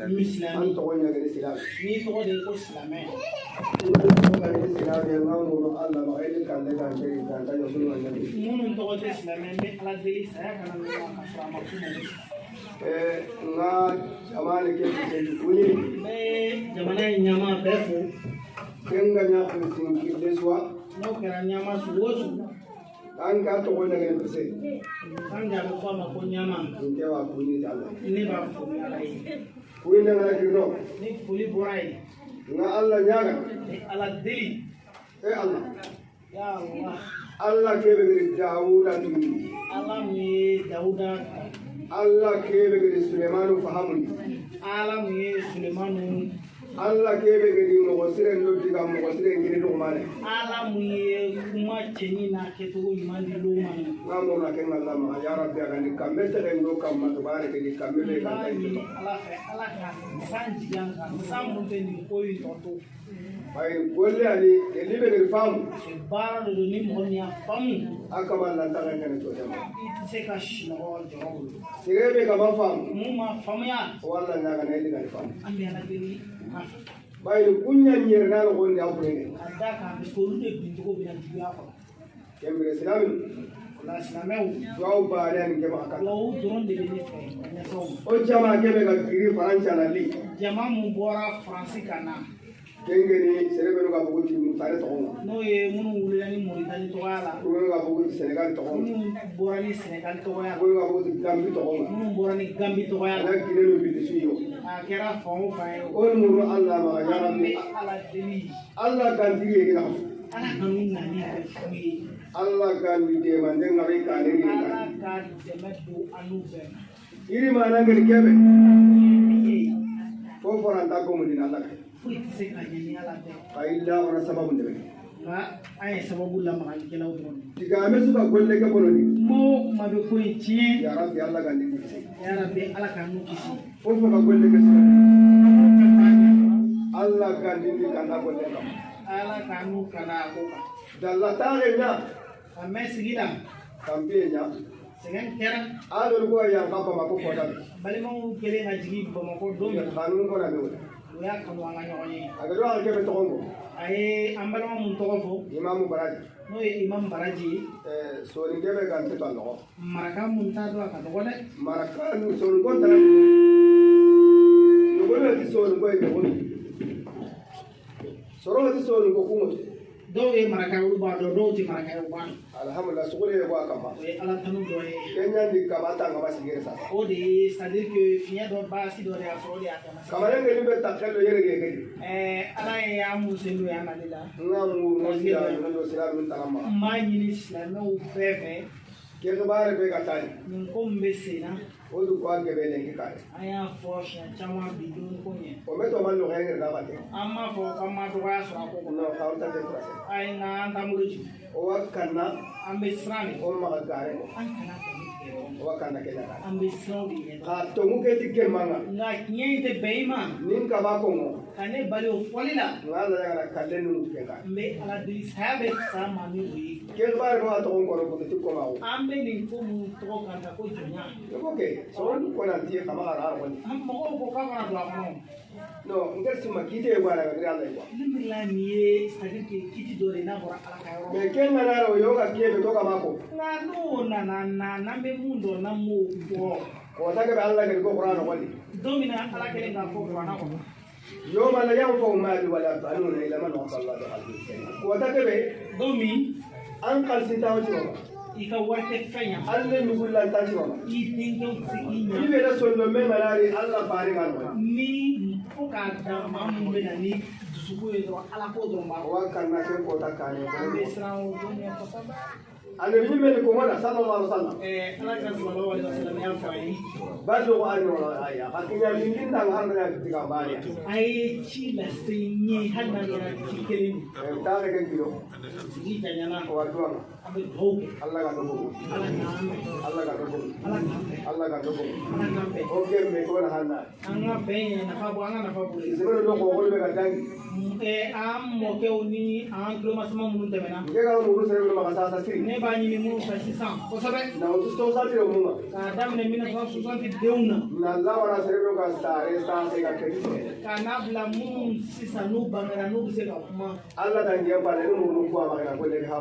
an islami to nya ni silamu ni to de ko islamé ko ga ni silamu ya ngamu Allah ba ay kan da kan de kan da yo sunu nya ni mun to de islamé me ala deli saya kana me ma sama ko nga amane ke ci kuni be jamana nyama befu kenga nya ko ci deswa no kera nyama suwosu an ka to nya ni pese kanga ko ma ko nyama ke wa kuni da Allah ni ba fu ala yi kuni na na kiro ni puli borai nga Allah nyaga ni ala deli Allah ya Allah Allah ke be Dawuda tumi alam ye dauda Allah ke be Sulaimanu fahamu alam ye sulemanu Allah ke be mo wasire ndo diga mo wasire ngiri do mane alam ye kuma ceni na ke to imandi lo man ngamo na ken Allah ma ya rabbi aga ni kambe te ndo kam ma tabare ke ni kambe be ka ala ka sanji yang ka samu te ni koyi to bay golle ali ke libe ke famu bara do ni mo nya famu akaba la ta ken to jama iti se ka shino joro sirebe ka ba famu mu ma famu ya walla nyaga na ile ka famu andi ala deli bay kunya nyer na lo ndi apure ada ka be ko lu de bintu ko binan tiya ko kembe islamin la islameu duau ba ren ke ma ka lo doron de ni fe nya so o jama ke be ka kiri faransa na li jama mu bora fransi kana kengeni serebe no ka bugu ti mu tare to ngo no ye munu wulani Mauritanie to ala ko ka bugu ti Senegal to ngo munu borani Senegal to ala ko ka bugu ti Gambie to ngo munu borani Gambie to ala ala kire no bi de suyo a kera famu fayo on mu Allah ma ya rabbi ala deli Allah kan dige ga ala kanu nani ko fuyi Allah kan bi de man den ngabe ka ne ni ala ka demedu anube iri ma na ngel kebe fo fora ta ko mu dina Allah fuyi se ka ni ala de fa illa ora sababu de ga ay sababu la ma ke law don diga me su ka golle ke bono ni mo ma be ko tie ya rabbi Allah kan dige ya rabbi ala ka nu kisi fo fo ka golle ke Allah kan dige kan na golle kam ala ka nu kana ko ka dalla ta re nya ame sigida kambe nya segen kera ado ko ya ka ma ko ko dal bali mo kele nga jigi bamako do ya kanun ko na be ya kan wanga nyoni aga do al kebe to ngo ay ambalo mun to fo imam baraji no ye imam baraji so ni kebe kan te to lo maraka mun ta do ka do de marakan so ko tan no ko ti so ko e ko so ro ti so ko ko dɔw ye marakaw b'a dɔn dɔw tɛ marakaw b'a dɔn. Alhamdulillah sugu ye bɔ a kama. O ye ala tanu dɔ ye. Kenya ni kaba ta kaba sigiri sa. O de ye c'est à dire que fiɲɛ dɔ baasi dɔ de y'a sɔrɔ o de y'a kama. Kamalen kelen bɛ ta kɛlɛ yɛrɛ de kɛ. Ala ye an mun sen don yan Mali la. N'a mun sira ninnu sira ninnu taga ma. N b'a ɲini silamɛw bɛɛ fɛ. Kɛlɛbaga yɛrɛ bɛ ka taa ye. Nin ko min bɛ sen na. O de ko a gɛlɛ lenki k'a ye. An y'a fɔ siɲɛ caman bi dumuni ko ɲɛ. O bɛ tɔ ma nɔgɔya yɛrɛ la ka kɛ. An m'a fɔ k'an ma dɔgɔya sɔrɔ a ko kɔnɔ. Non k'aw ta tɛ fura A ye n ka an taabolo jigin. O wa kanna. An bɛ siran de. O ma ka gaare. An kana kɔni tigɛ. O wa kanna kɛ la. An bɛ siran de ɲɛ. K'a tɔmu kɛ ti kɛ man kan. Nka tiɲɛ in tɛ bɛn i ma. Ni kaba kɔngɔ. Ka ne bali o fɔli la. Nka ala yɛrɛ ka kale ninnu tigɛ kan. N bɛ ala deli saya bɛ sa ma ni o ye. Kɛlɛbaga yɛrɛ b'a tɔgɔ kɔrɔ ko ti kɔma o. An bɛ nin ko mun tɔgɔ kan ta ko jɔnya. Ne ko kɛ sɔrɔ ni kɔnɔ ti ye kama ka ara kɔni. An mɔgɔw ko k'a kana don a kɔnɔ. Non n kɛra si ma k'i tɛ ye bɔ a la ka ala ye quoi. Alhamdulillah nin ye c'est à dire que kiti dɔ de n'a bɔra ala ka yɔrɔ. Mais kɛ nana yɛrɛ o y'o ka kiyɛ bɛ to ka ma kɔ. Nka n'o nana n'an bɛ mun dɔn n'an m'o bɔ. O ta kɛ bɛ ala kɛ ko kuran nɔgɔli. Don min na ala kɛlen k'a fɔ kuranna kɔnɔ. Yo ma la yan fɔ ma bi wala ta n'o ye lama nɔgɔ sallallahu alaihi wasallam. O ta kɛ bɛ Don min an kalisi t'aw ci ma. i ka wari tɛ fɛn ɲa. Hali ne nugu la ta ci ma. I denkɛw tɛ se k'i Ni ɲa. bɛ ne sɔrɔ dɔn mɛ mara de ala baari ka nɔgɔ. Ni fo k'a da maa mun bɛ na ni dusukun ye dɔrɔn ala ko dɔrɔn b'a O kɔ. wa kan na kɛ ko ta kan ye. An bɛ siran o don ɲɛ kosɛbɛ. Ale bi mɛ ko wala sallallahu alaihi wasallam. Ala ka sallallahu alaihi wasallam y'a fɔ an ye. Ba do ko ayi wala ayi. A ka kiyaye min dan har na ti ka baari. A ye ci lase n ye hali n'a kɛra ci kelen ye. Ta kɛ kilo. Sigi janyana O wa do ma. an bɛ dugawu kɛ. Allah ka dogo. Ala k'an bɛn. Allah ka dogo. Ala k'an bɛn. Allah ka dogo. Ala k'an bɛn. O kɛ mɛ ko na hanna. An ka bɛn ye nafa bɔ an ka nafa bɔ ye. Sɛbɛn dɔ ko ko bɛ ka dangi. An mɔkɛw ni an tulomasama minnu tɛmɛna. Ke ka muru sɛbɛn ma ka sa siri. Ne b'a ɲini minnu fɛ sisan kosɛbɛ. Na o to sa tire mun ma. K'a daminɛ 1960 denw na. Na lawara sɛbɛn ka sa re sa se ka kɛ. K'a n'a bila minnu sisan n'u bangera n'u bɛ se ka kuma. Allah dan je ba ne mun ko ma ka ko le ha.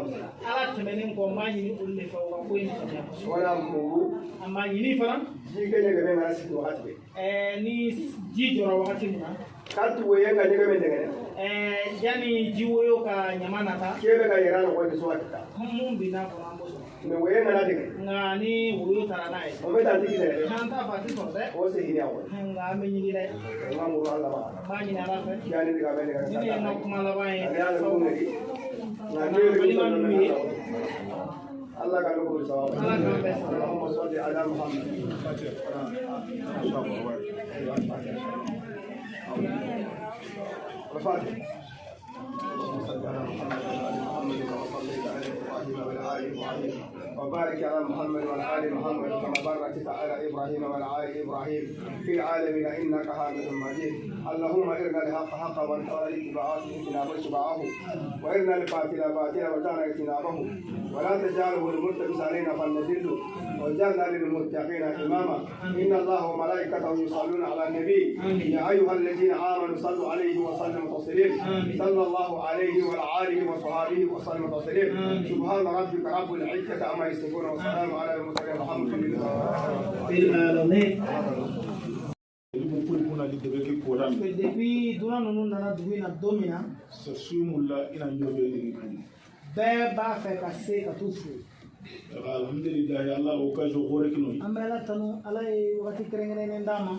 Ala tɛmɛnen kɔ n b'a ɲini olu de fɛ u ka ko in faamuya kosɛbɛ. Wala muru. An b'a ɲini fana. Ji ke ne bɛ na si wagati. Ni ji jɔra wagati min na. Ka tu ye ka ne bɛ dɛgɛ. Yani ji woyo ka ɲama nata. Ke bɛ ka yɛrɛ ko de so ta. Mun bi n'a kɔnɔ an b'o sɔrɔ. Mais wo ye na dɛgɛ. Nka ni woyo taara n'a ye. O bɛ ta tigi dɛ. N'an t'a fɔ a tɛ sɔrɔ dɛ. O se hinɛ wa. Nka an bɛ ɲini dɛ. N ka muru Allah ba. N b'a ɲini ala fɛ. Ya ne ka bɛ ne ka Ni ne ye n ka kuma laban ye. Ne y'ale ko ne. Na ne Balima ninnu ye. Allah ka dogo sa. Ala k'an bɛn. Allahumma salli ala Muhammad. الفاتحة وبارك على محمد وعلى ال محمد كما باركت على ابراهيم وعلى ال ابراهيم في العالمين انك حميد مجيد. اللهم ارنا الحق حقا وارزقنا اتباعه وارنا الباطل باطلا وارزقنا اجتنابه ولا تجعله للملتبس علينا فنذل واجعلنا للمتقين اماما. ان الله وملائكته يصلون على النبي يا ايها الذين امنوا صلوا عليه وسلموا تسليما. صلى الله عليه وعلى اله وصحبه وسلم تسليما. سبحان ربك رب العزه عما يصفون وسلام على المرسلين والحمد لله رب العالمين. Depuis duna ninnu nana dugu in na don min na bɛɛ b'a fɛ ka se ka t'u fo. Alhamdulilayi ala o ka so hore kino An bɛ ala tanu ala ye waati kɛrɛnkɛrɛnnen d'a ma.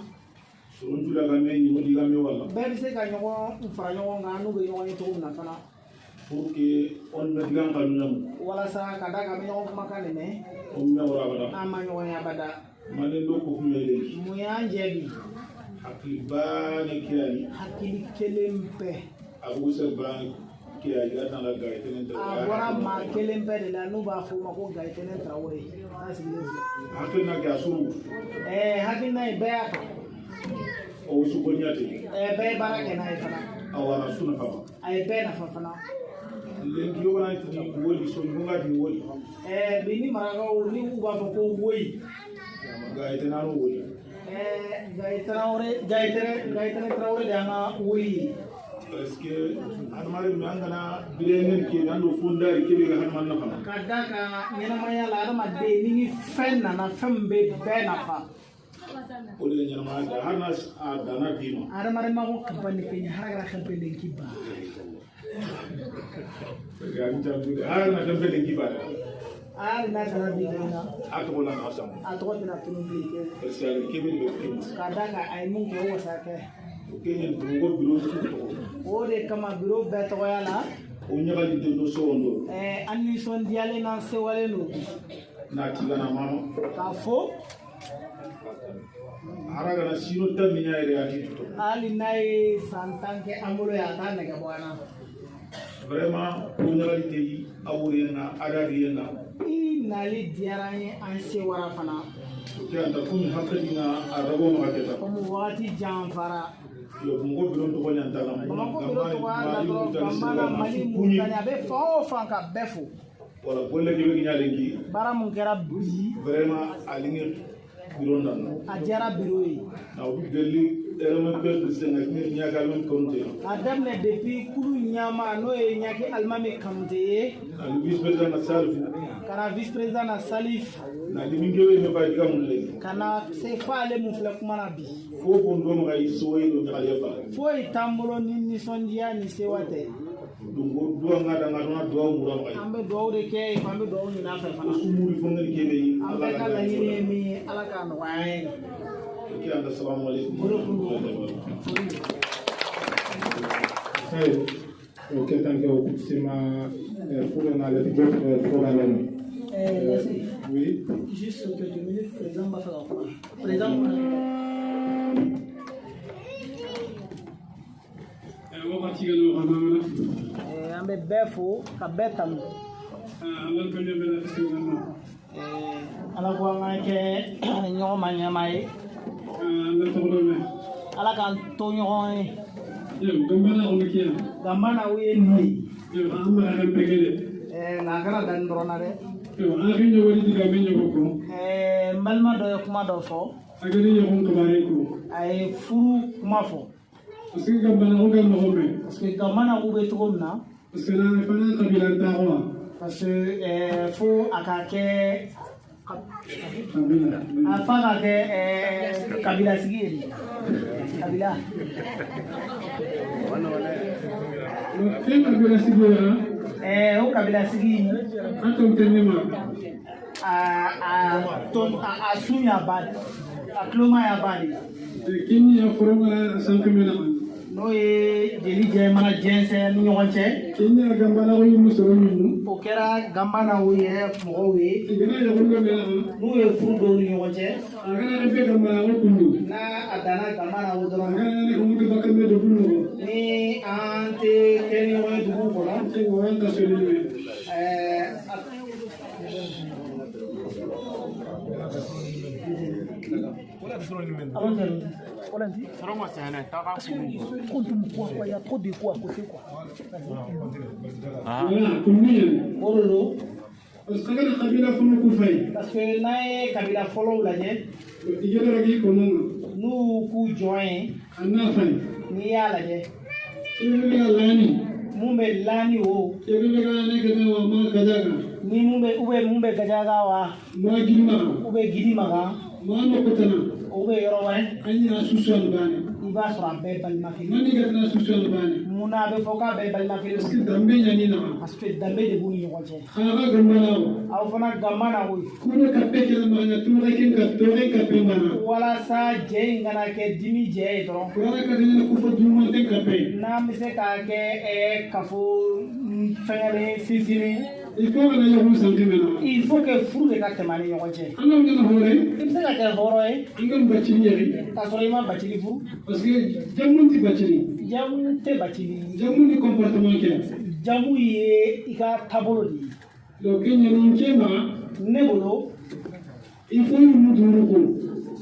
soronju la game ni wodi game wala Bɛɛ bɛ se ka ɲɔgɔn fara ɲɔgɔn kan n'u bɛ ɲɔgɔn ye cogo min na fana. pour que on me digan ka nyam Walasa ka da ka bɛ ɲɔgɔn kumakan de mɛn. on me wara bada An ma ɲɔgɔn ye abada. mane do ko fumele Mun y'an jɛ bi? akli bani kiyani Hakili kelen bɛɛ. abu se ban kiyani ga na ga itene A bɔra maa kelen bɛɛ de la n'u b'a fɔ o ma ko Gayitɛnɛ Tarawele. N'a sigilen filɛ. hakil na ga suru Hakilina ye bɛɛ y'a kan. o su ko nyati Bɛɛ ye baara kɛ n'a ye fana. awara suna fa A ye bɛɛ nafa fana. len yo na ti wodi so ngunga di wodi Bi ni marakaw ni u b'a fɔ ko woyi. ga itena ro wodi Gayitɛnɛ Tarawele de y'an ka woyi ye. parce que almari mi angana bilen ke nando fundari ke ga han man na fa Ka da ka ɲɛnamaya la adamaden ni fɛn nana fɛn min bɛ bɛɛ nafa. o de nyama da hana a dana dino Adamaden ma ko kampani kɛ ɲɛ hali a kɛra kampani ki ban. Gari jambu. Na tembe lengi bada. Na kana bidena. Ato la nasam. Ato tena tunumbi. Especially kebe ni kebe. Kadanga ay mungu wa sake. Kenya bungo biro tuto. Ode kama biro beto yala. Unyaka dito so ondo. Anni son diale na se wale no. Na tiga na mama. Kafo. Araga na sino taminya ere atito. Ali nai santanke amulo ya kana ga bwana. Vraiment unyaka dite awure na adari na. Nali diaranye anse wara fana. Kanda kumi hakadi na arago maketa. Komu wati janfara. Yo bungo biro to konya ntala. Gambana mali mutani abe fa fanka befu. Wala bolle jogi nyalengi. Bara mun kera bi. Vraiment alingi biro nan. Ajara biro yi. Na ubi deli erama be president ak nyaka lon konte. Adamne depuis kulu nyama no e nyaki almami kamte. Na vice president na Salif. Kana vice president na Salif. Na limingewe me ba digamulle. Kana se fale mu fle kuma na bi. Fofo ndo mga isowe ndo nyakale fa. Fo itambulo ni sondia ni sewate. Dungo dua ngada ngada dua mura mga. Ambe do de ke ambe do ni na fa fa. Sumuri fongani kebe ambe kala ni mi alaka no wae. Ki anda assalamu alaikum. Hey, okay, thank you. Sima fulana le programme. Oui. Juste quelques minutes, président va faire quoi? Président. Ambe befo kabetam. Ala ko ngake nyoma nyamai. Ala kan to nyoy. Gambana we ni. Na kana dan drona de. Malma do kuma do fo. Ay furu kuma fo. Parce que gambana ko be to na. Parce que fo akake afaka ke kabila sigi kabila o kabila sigi a sunya bad a kloma ya badi kini ya foronga sankamena no ye jeli je mana jense ni ɲɔgɔn cɛ kini ya gambana ko yi musoro minnu o kɛra gambana o yɛrɛ mɔgɔw ye igana ya wulga mena n'u ye furu dɔw ni ɲɔgɔn cɛ agana ne be gambana ko kundu n'a a danna gambana o dɔrɔn agana ne ko mutu bakka me do bulu ni an tɛ kɛ ni ɲɔgɔn ye dugu kɔnɔ te wo an ka so ni il y a trop de quoi à côté quoi. Parce que n'a kabila follow la nous ku join ni ya la mumbe lani o ni mumbe gajaga wa ube gidima ube yoro wa anya susan bane iba sura be balmaki mani gadna susan bane muna be foka be balmaki parce que dambe nyani na parce que dambe de buni yoje xara gambana aw fana gamana wo kuno kape ke ma na tumra ken ka tore kape mana wala sa je ngana ke dimi je do wala ka dina ku fa duma ten kape na mi se ka ke kafo fengale sisini il faut que nous sentiments il faut que furu de ka temani yoje ana ngana hore imse ka ke horo e ngam bacili yari ta sorima bacili furu parce que jamun ti bacili jamu te bacili jamun ni comportement ke jamu ye ika tabolo di do kenya ni kema nebolo il faut nous duru ko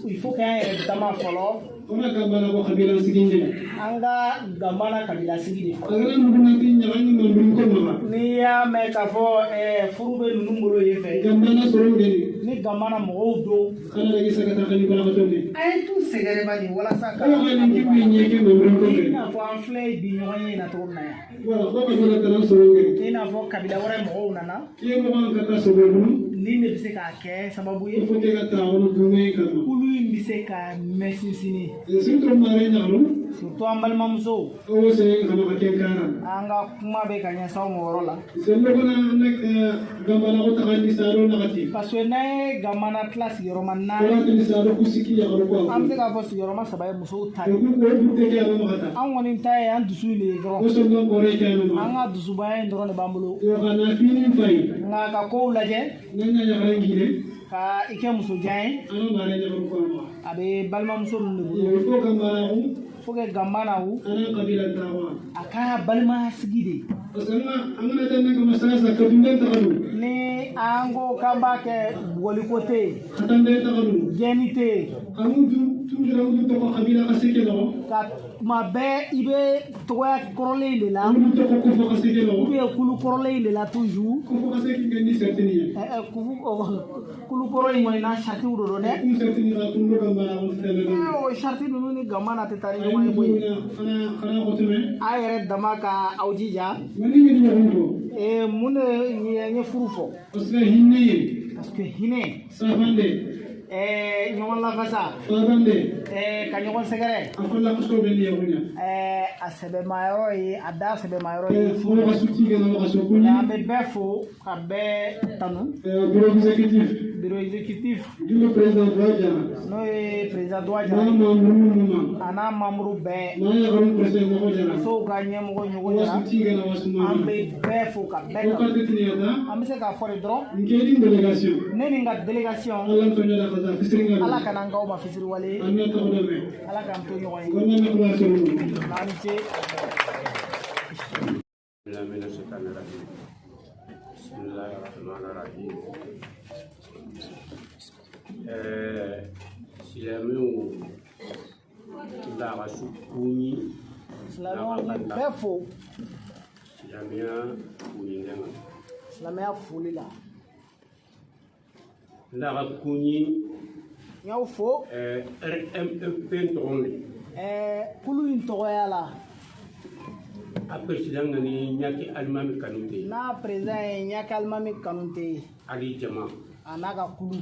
il faut que dama folo ona gambana ko kabila siginde anga gambana kabila sigide agana muduna ti nyani mandum ko mama ni ya me ka fo furu be numbolo ye fe gambana soro ngeni ni gambana mo do kana lagi sakata khali bala to ni ay tout segere bani wala saka ko ngani kibi nyeke mandum ko ni na fo en flay bi nyoye na to na ya wala ko ko la kana soro ngeni ina fo kabila wala mo nana ke mo man kata soro ni ni ne bise ka ke sababu ye il faut que ta wono dume kama kulu bise ka mesisini surtout mare nyalo surtout an balimamuso o se kama ka kɛ kaara an ka kuma bɛ ka ɲɛsin o yɔrɔ la sɛnɛ kɔnɔ ne gambana ko taga ni saro nagati parce que n'an ye gamana tila sigiyɔrɔma kɔrɔ naani ni saro kusiki ya kɔrɔ ko an bɛ se k'a fɔ sigiyɔrɔma 3 ye musow ta ye ko bu te kɛ ya no mata an kɔni ta ye an dusu de ye ko dɔrɔn so no kɔrɔ kɛ no an ka dusubaya in dɔrɔn de b'an bolo yo kana fini fai nka ka kow lajɛ nanya ya kala ngire ka i kɛ musojan ye ano mare ya kɔrɔ ko a bɛ balimamuso ninnu de bolo yo ko gambana ko fo que gamana wu ana kabila tawa a ka balima sigi de parce que an kana tan ka masasa ka dunden ta kadu ni an ko k'an b'a kɛ bugɔliko tɛ yen hatande ta kadu gɛnni tɛ yen amu toujours amu to ko kabila ka seke no ka tuma bɛɛ i bɛ tɔgɔya kɔrɔlen in de la amu to ko fo ka seke no ou bien kulu kɔrɔlen in de la toujours ko fo ka seke ngi certainement kulu kɔrɔ in kɔni n'a saritiw de don dɛ kun certainement kun do gambana ko tele no o sariti ninnu ni gamana tɛ taa ni ɲɔgɔn ye koyi ana ko teme a yɛrɛ dama ka aw jija mani ngi ɲɔgɔn ko mun de ye n ye furu fɔ parce que hinne parce que hinɛ safande ɲɔgɔn lafasa fabande ka ɲɔgɔn sɛgɛrɛ afola muso bɛ ni yakunya a sɛbɛmayɔrɔ ye a da sɛbɛmayɔrɔ ye fo ka suti ke no ka so kuni an bɛ bɛɛ fo ka bɛɛ tanu bureau exécutif bureau exécutif du président Dwaja n'o ye président na Dwaja mamuru a n'a membre bɛɛ na ya garu président ko jara musow ka ɲɛmɔgɔ ɲɔgɔn ko jara suti ke na wasuma an bɛ bɛɛ fo ka bɛɛ ko ka tanu tetiniya an bɛ se k'a fɔ de dɔrɔn ngeli délégation ne ni n ka délégation Allah to ɲala ka ta fisiringa ala ka n'an k'aw ma fitiriwale ye an ta ko dame ala k'an to ɲɔgɔn ye ko na me ko so n'an ce silamɛw daga su kuni silamɛw bɛ bɛɛ fo silamɛya kuni dɛmɛ silamɛya foli la daga kuni n y'aw fo RMFP tɔgɔ de kulu in tɔgɔya la a président ngani ɲaki alimami kanute n'a président ye ɲaki alimami kanute ali jama a n'a ka kulu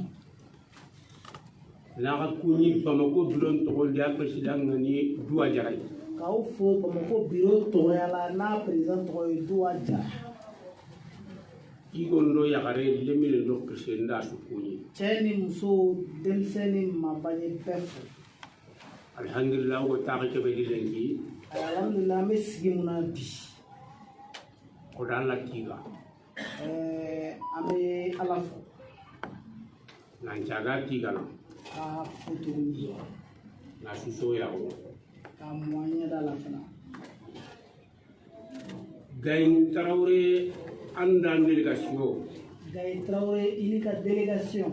daga kuni bamako bulon tɔgɔ de a président ngani duwa jara ye k'aw fo bamako biro tɔgɔya la n'a président tɔgɔ ye duwa jara i gondo yagare lemile do président da su kuni cɛ ni muso denmisɛn ni mabange bɛɛ fo alhamdulillah ko taxe kebe di lenki alhamdulillah an bɛ sigi mun na bi ko dan la tiga an bɛ ala fo nan caga tiga la ka fo tuguni na suso yago ka mun an ɲɛda la fana gayin tarawre andan délégation Gaye Traoré i ni ka délégation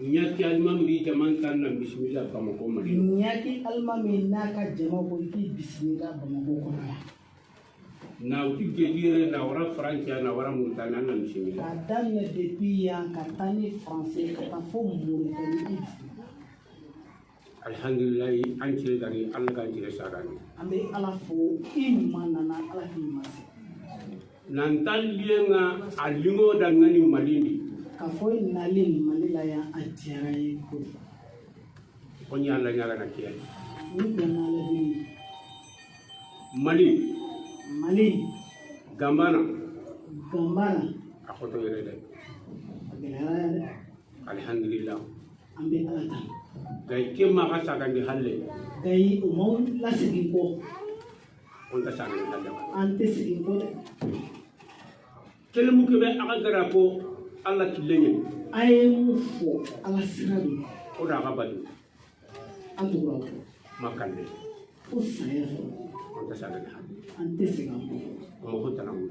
ñaki alimami di jaman tan na bismillah bamako mali ɲaki alimami n'a ka jama ko i k'i bisimila bamako kɔnɔ yan na uti gejire na wara francia na wara murtani na bismillah k'a daminɛ depuis yan ka taa ni français ka taa fo Moritani i bisimila alhamdulillah an cire dari Allah kan cire sagani an bɛ ala fo i ɲuman nana ala k'i ma se nan talliyenga alingo dangani malindi ka fɔ i nali mali la yan a diyara ye kojugu ko nyalla nyaga na kiyan ni bɛnna ala de mali mali gambana gambana a khoto yere de a gɛlɛyara yan dɛ alhamdulillah an bɛ ala ta gay kemma ka sagandi halle gayi o m'aw lasegin kɔ on ta sagandi halle an tɛ segin kɔ dɛ kelmu kebe aga gara ko Allah kilenye a ye mun fɔ ala sira don o da ga bali an tugura o kɔ makande fo saya fɔ on ta sagandi halle an tɛ segin an kɔ mo ko tanamu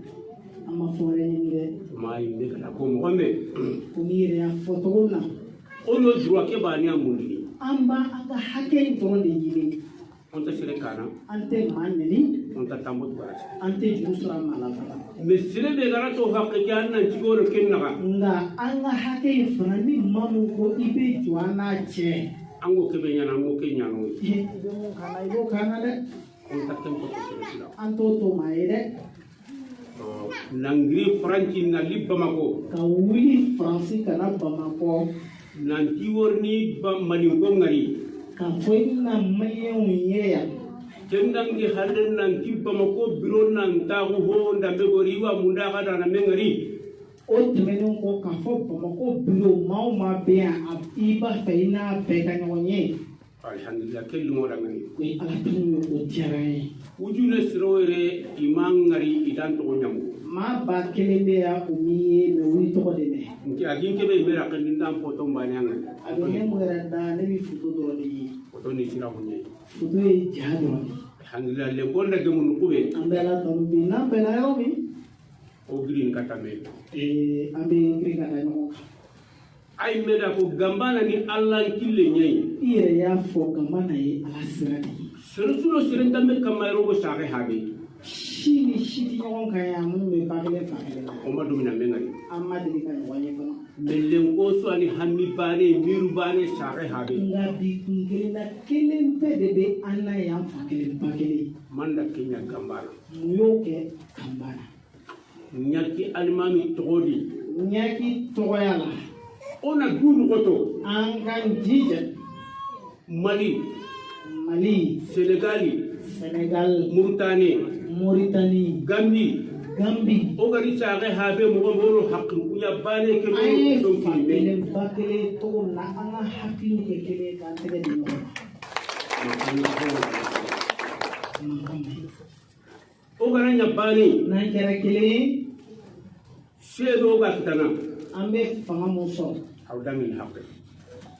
an ma fɔ wɛrɛ ɲini dɛ mai ne kala ko mo gombe komi i yɛrɛ y'a fɔ cogo min na ono droit ke ba ni amundi an b'a an ka hakɛ in dɔrɔn de ɲini on ta sere kana an tɛ maa nɛni on ta tambo barasi an tɛ juru sɔrɔ a maa la fana mais sere be gara to hakke jan nan cigoro kennaga nka an ka hakɛ in fana ni maa min ko i bɛ jɔ an n'a cɛ ango kebe nyana mo ke nyano i bɛ mun k'a la i b'o k'an na dɛ on ta tempo ko sere sila an t'o to maa ye dɛ nangri franci na libamako ka wuli faransi ka na bamakɔ nanti worni ba malingo ngari ka foi na malien yeya kendangi halen nan kibba mako biro nan tagu ho ndambe goriwa munda kada na mengari o temenu ko ka fo mako biro mau ma be a iba feina be ka nyonye alhamdulillah kellu mo dangani ko ala tunu o tiarai ujune sroere imangari idan to nyamu ma ba kelende ya umiye me wi to de ne nki agin kebe mera kan ndam poto mbanyanga ado ne mo randa ne bi futo do ni poto ni sira hunye futo e jado alhamdulillah le bonda ke mun kube ambela to bi na be na yo mi o green katame ambe green kata no ay meda ko gambana ni allah kille nyai ire ya fo gambana yi ala sirati surusulo sirenda me kamaro go sare habe shini shiti nyon kaya mun be bakile fakile o ma dumina mengari amma de kan wanye kono bellen ko so ani hammi bane miru bane sare habe ngabi kungirina kelen pede be anna ya fakile bakile manda kenya gambana muyoke gambana nyaki almami togodi nyaki togoyala ona dunu goto angan jije mali Senegal Mauritanie Gambie o gari sare habe mo ngoro hakku kunya bane ke do fakile bakile to na anga hakku ke kele kan tege dino o gara nya bane na kera kele sedo ga kitana ambe fanga mo so awdami hakku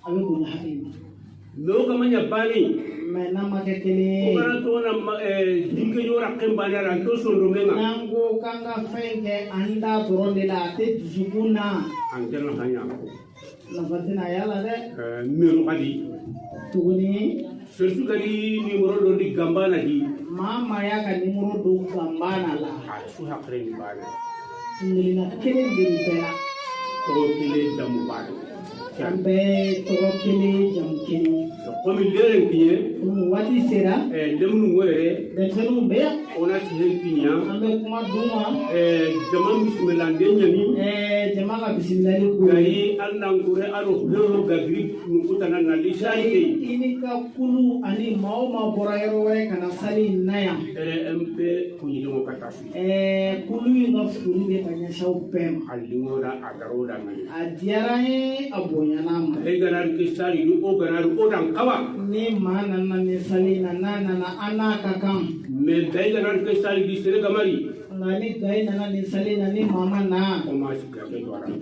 ambe ko hakku no ga manya bane na makekele bara to na dinge yo rakem bana ran to so do menga nango kanga fenge anda toronde la te zuguna angel hanya la fatina yala de mero kadi tuguni sertu kadi numero do di gambana di mama ya ka numero do gambana la su hakre ni bana ngilina kele de bela to kele jamu bana kambe to kele jamu kele komi leren kiye wati sera lemnu ngore de senu be ona sihen kinya ambe kuma duma jama bismillah nyani jama ka bismillah ko gari annan kure aro hero gagri nukutana na lisai ini ka kulu ani mauma borayero we kana sali naya mp kunyido katafi kulu inga furi be kanya shau pem alingora agaroda ngani adiara abonya nama ganar ke sali lu o ganar odan kawa ni mana na ni sali na ana kakam me ganar ke sali di sere gamari ngani gai na ni sali na ni mama na o ma shi ga do ara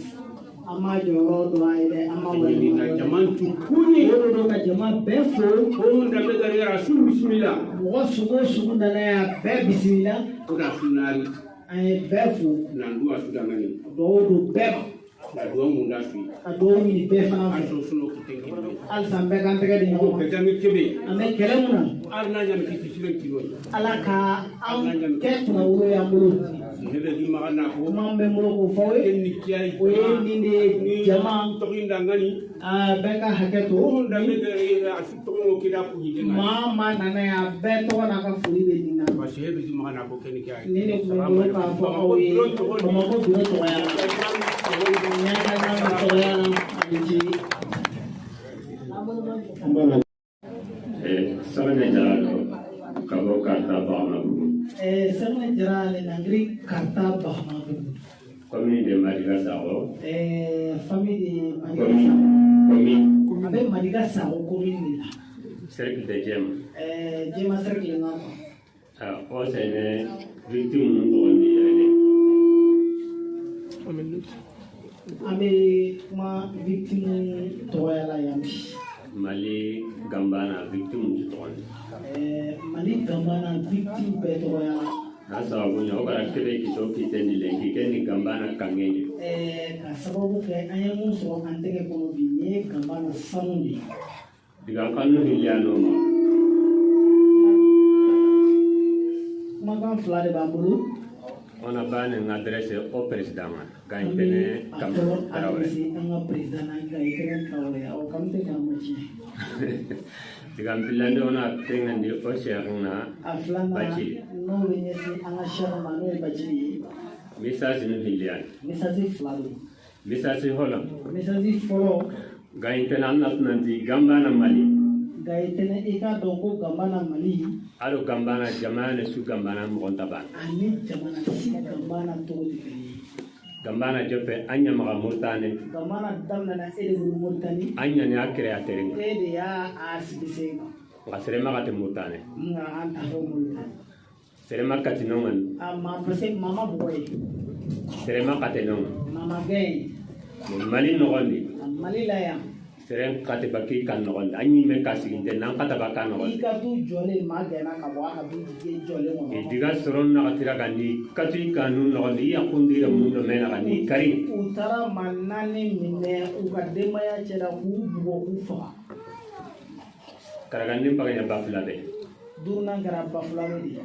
ama joro do aide ama wani na jaman tukuni do ka jama befo o nda be gari rasul bismillah wo sugo na ya be bismillah o da sunari ay befo na duwa sudangani do beba la duwa munda fi ado ni be fana aso suno kitengi al sambe kan tege di o be jami kebe ame kelemuna arna jam kiti silen kilo alaka am ketna wuro ya mulu hebe di magana ko mambe mulu ko fowe kenni kiyai o yendi de jama to inda ngani beka haketo o nda be gari asu to mo kida ku hide ngani mama nana ya beto na ka furi be dina ba se hebe di magana ko kenni kiyai nini ko ka fo o ye mama ko duro to ya nyaka na to ya na ji Sarane Jalalo, Kabo Karta Bahamabu. Sarane Jalalo, Nangri Karta Bahamabu. Commune de Madigasao. Famille de Madigasao. Commune. Avec Madigasao, commune. Cercle de Jem. Jem cercle na. O c'est victime de Abe ma victime toyala yambi. Mali Gambana victime du trône. Mali Gambana victime toyala. Asa wabunya okara kile kiso kitendi lengi keni Gambana kangenye. Ka sababu ke anya muso anteke kono binye Gambana samundi. Diga kanu hiliano ma. Magan flade bambulu. On a ban une adresse au président. Quand il tenait comme Traoré. Digam pilande on a tengan di o sherna bachi. Message ni hilian. Message hola. Message follow. Gain tenan nanti Gambana Mali. gaitene ika doko gambana mali alo gambana jamana su gambana mo gontaban ani jamana si gambana to gambana jope anya maga murtane gambana damna na ede murtani anya ni akre atering ede ya asbise ngasere maga te murtane nga anta do murtani sere makati nongan ama pese mama boy sere makate nongan mama gay mali nogondi mali la ya sere kate baki kan nogondi anyi me kasi inde nan kata baka nogondi ika tu jole magena ka bo aka du jole mo diga soron na katira gani katu kanu nogondi ya kundira mundo mena gani kari utara manane mine ukadema ya chera kubo ufa karagandi paganya bafula be durna gara bafula be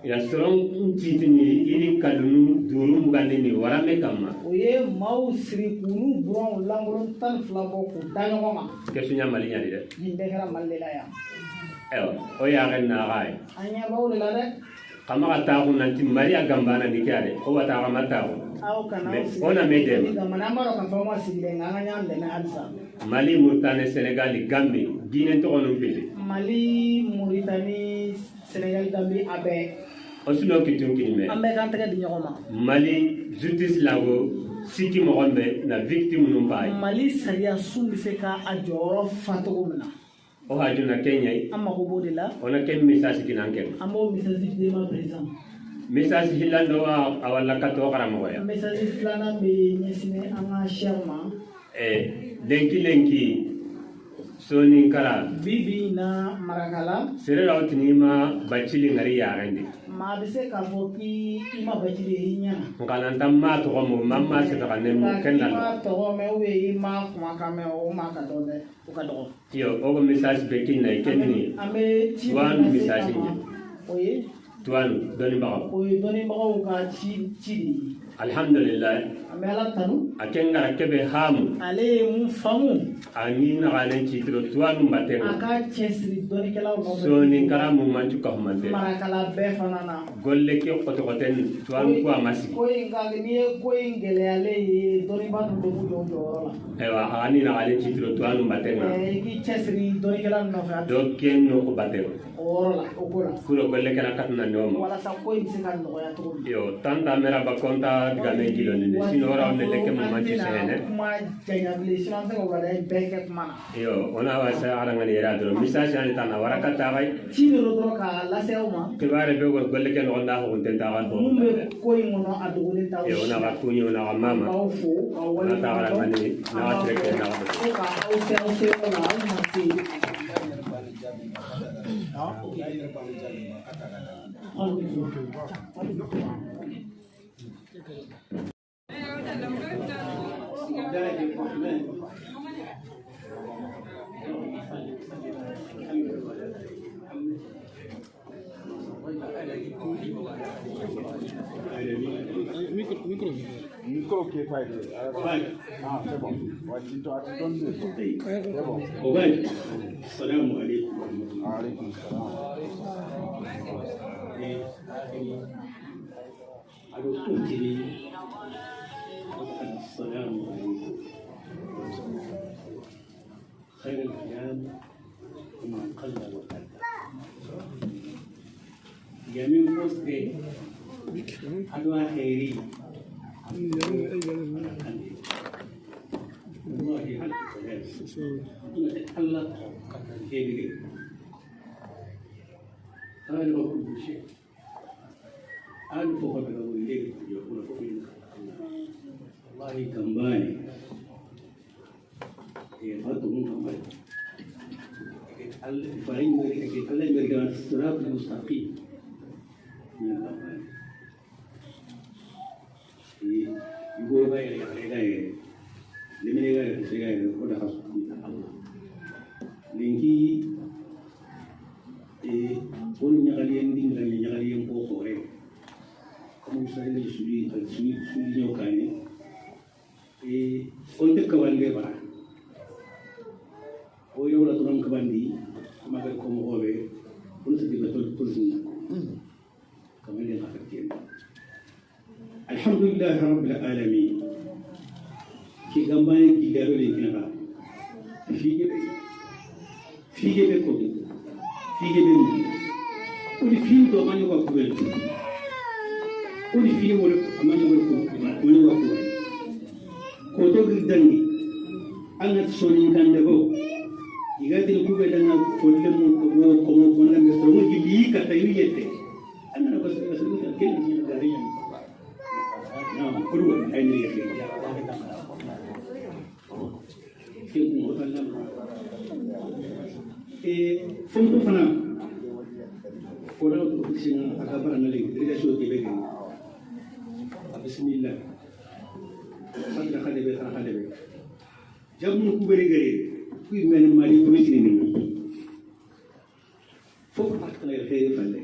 ya soron titini ini kadunu duru mugandi ni warame kama oye mau sri kunu buron langron tan flabo ku dangonga kesunya malinya de hinde gara malela ya o ya ganna gai anya bawle la de kama kata ko nanti maria gambana ni kare o wata kama ta ko au kana ona medem gamana maro kan fama sigile nganga nyande na alsa Mali Mauritanie Sénégal Gambie Guinée to ono pele Mali Mauritanie Sénégal Gambie abe osino kitungi me ambe kan tege di nyoma Mali justice lago siki mo gombe na victime no pai Mali saria sumbi se ka ajoro fatogo mena o hajuna Kenya amma ko bodila ona ken message kinanken ambo message de ma président message hilando awala kato karamo ya message flana be nyesine anga sherma lenki soni kara bibi na marakala sere rawtini ma bachili ngari ya gandi ma bise ka foki ima bachili nya ngana tamma to mo mamma se to kanem kenna ma to me we ima kuma kame o ma ka do de o ka do yo o message be kin na kenni ame ti one message ni oye tuan doni ba oye doni ba o ka ci alhamdulillah ame ala tanu akengara kebe hamu ale mu famu ani na galen citro tuan mate aka chesri doni kala o so ni karamu manchu ka mate marakala be fanana golle ke ko to koten tuan ko amasi ko inga ni ko ingele ale doni ba do mu do do ewa ani na galen citro tuan mate na ki chesri doni kala no fa do ken no ko bate orola okola kulo golle kana katna no wala sa ko imse kan no ya to yo tanta mera ba konta game gilo ni sinora ne leke mo manchu sene ma jaya bile sinan ko wala beke mana yo ona wa sa aranga ni era do message ani tana waraka ta bai chini ro do ka la seuma ke bare be go golle ken onda ho tenta ga do mumbe ko ngono adugule taw yo ona ga kunyo ona ga mama ona ta ara mani na wa treke na ga ka au se wala ma ti Micro qui est pas ah, c'est bon. C'est bon. Obaï, salam alaikum. Alaikum salam. Alors, continue. Salam alaikum. خير الكلام وما قل وكل. جميع مصدر حلوى خيري. والله حلوى الله خيري. أنا بقول شيء. أنا فوق بقول لك يقول فوقين. والله كمباني. يفاتهم كمباني. فإن الله يرجع الصراط المستقيم. يقول غير غير لمن غير غير كل خاص لينكي كل نقلين دين غير نقلين بوخوري كم سهل سوري سوري سوري يوكاني كنت كمان غير o yola turam kabandi magal ko mo hobe on se diga tol tulna kamel ya khaftin alhamdulillah rabbil alamin ki gambane ki daro le kina fi gebe fige be ko fige be mu ko di fi to mani ko ko ko di fi mo amani ko ko ni ko ko to gidangi anat soni kande go igati ku be dana ko le mu ko ko na me so ngi li ka tayu yete anana ko se se ke ni ga riya na ko ru ay ni yete ke mo ta na fonko fana ko da ko sina aka bara na le riga so ke be ke bismillah sadra khade be khade be jamu ku beri gare ku men mari ko sini ni foko pat kala khair falle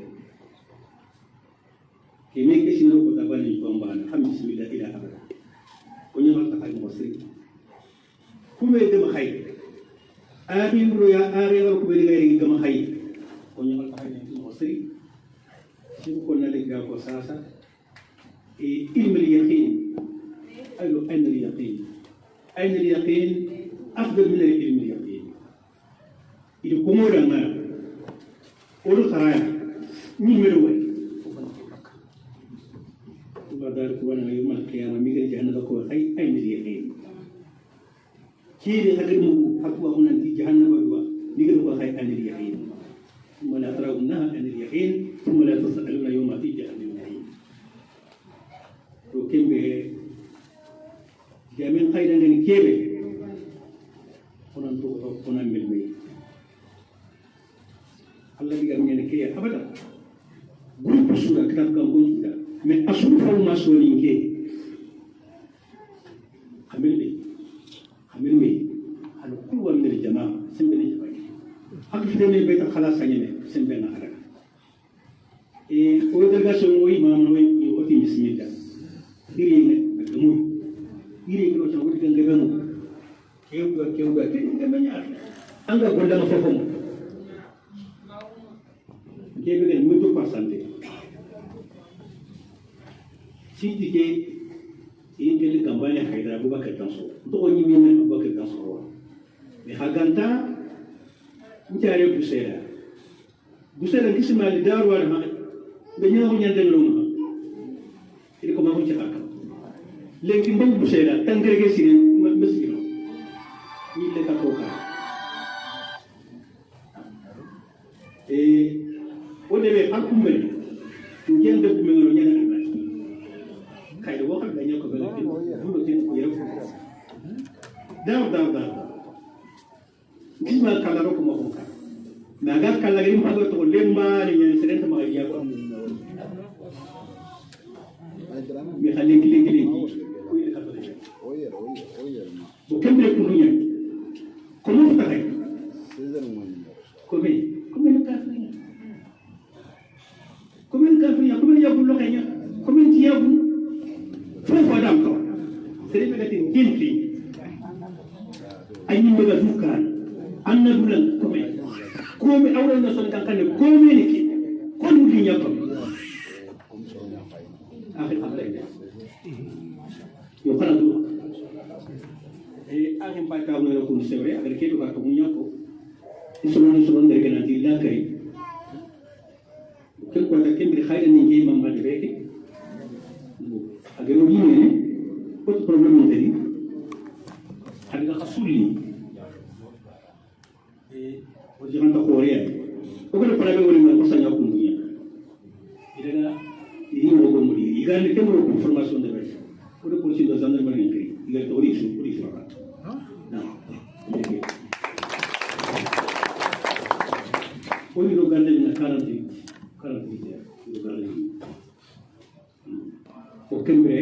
ke me ke sino ko tabani ko mbana ham bismillah ila abada ko nyamal ta ay mosri ku me dem khay amin ro ya are ko beri gare gam khay ko nyamal ta ay mosri sino ko na le ga ko sasa ilm al yaqin ayo an al yaqin أين اليقين أفضل من العلم اليقين إذا كمورا ما أولو خرايا نيمروي وبدار كوانا يوم القيامة ميجر جهنم كوا أين اليقين كيري خدمه حقوا هنا في جهنم بدوا ميجر كوا أين اليقين ثم لا ترونها أين اليقين ثم لا تسألون يوم في جهنم اليقين وكم به jamin khayda ngani kebe onan to onan melme Allah diga ngene ke abada groupe sura kitab kam gonjuda mais asul formation linke xamilme hal kulwa min al jamaa sembe ni jabay hak fitene be ta khalas ngene sembe na ala o delegation o imam no o ti bismillah diri ne amu iri ko tan wudi ganga benu kewga ken ngam nyaar anga golla ma fofom kebe gen mutu pasante siti ke ingeli kambane haydara Abubakar Tanso to ni min Abubakar Tanso mi haganta mutare busera kisma li daru wala ma be nyaaru nyandel lo ma iri ko ma ko ci xaka léegi mbéy bu sey la tàngoor gi si ne mës gi noonu ñu lekk ak kooka boo demee ak kumbali ngeen def bu mel noonu ñeneen am na xëy na boo xam ne dañoo ko bëri bu ko teel ko yëpp daaw gis nga kàlla ko ma ko ka mais nga kàlla gi mu xam nga toog lemba ni ñen seen sama ay jàpp mi xale léegi bu kembe ko dunya ko mo ta rek ko me ka fanya ko me yabu lo kanya ko me ti yabu fo dam ko sere be gatin genti ay ni be dukan anna dulan ko me awra na son kan kan ko me ni ki ko du dinya ko akhir akhir yo kana du akhir pa ka no ko sevre agar ke ba ko munya ko isono ndere gana ti la kay kel ko ta kembe khayra ni ngi mamma de beke agar ni ne ko problem ni tadi hada khasuli o jiran ta korea ko ko problem woni ma ko sanya ko munya ida ini mo ko muri iga ne kemo ko information de beke ko de police do gendarmerie ngi iga to ori ba Poi lo guarda in 40 lo guarda o kembe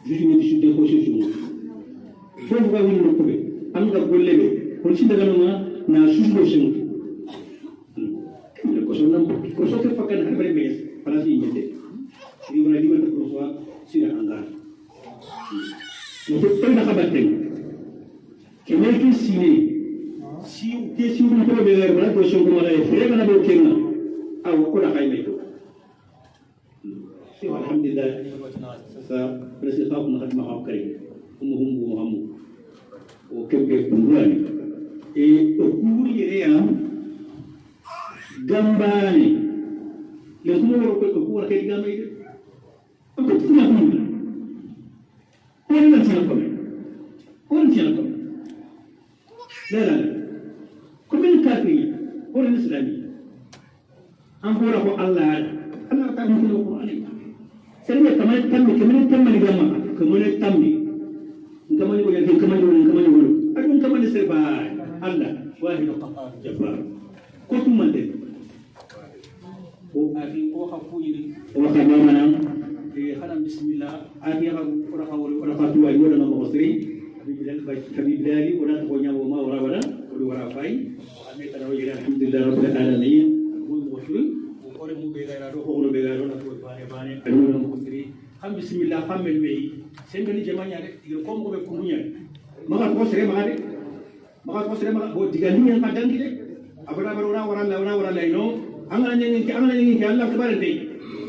juri ni su de ko su fo ga woni no ko be am ga golle be ko ci daga na su ko sen ko so nam ko so ke fakan har bare be para si nyete ni wala di man ko so sira anga no to tanda khabaten kemelki sine si ke si un ko be gar bana ko so ko mala e fere bana bo kenna aw ko da kayme to alhamdulillah sa presi fa ko na ma kare umuhum bu muhammu o kembe kundani okuri yerea gambane le kuma ko ko ke gamay de ko tuna ko on tient comme la commune kafiri pour l'islami encore ko Allah ta mu ko Qur'ani sai ne kamar tammi gamma kamar tammi kamar ko yake kamar adun kamar sai ba Allah wahid qahhar jabbar ko tumande ko afi ko hakuri wa kamana haram bismillah afi ko rakawul ko rakatu ay wala no musri habib dali wala ko nyawo ma wala wala fay ame taraw yi alhamdulillah rabbil alamin ko musri ko re mu be ga do ko be ga do na ko bane aduna musri ham bismillah famel we sembeli jamanya de ko ko be kunya maka ko sere maka bo digali yang kadang de abara bara wala no angana ngi Allah tabaraka de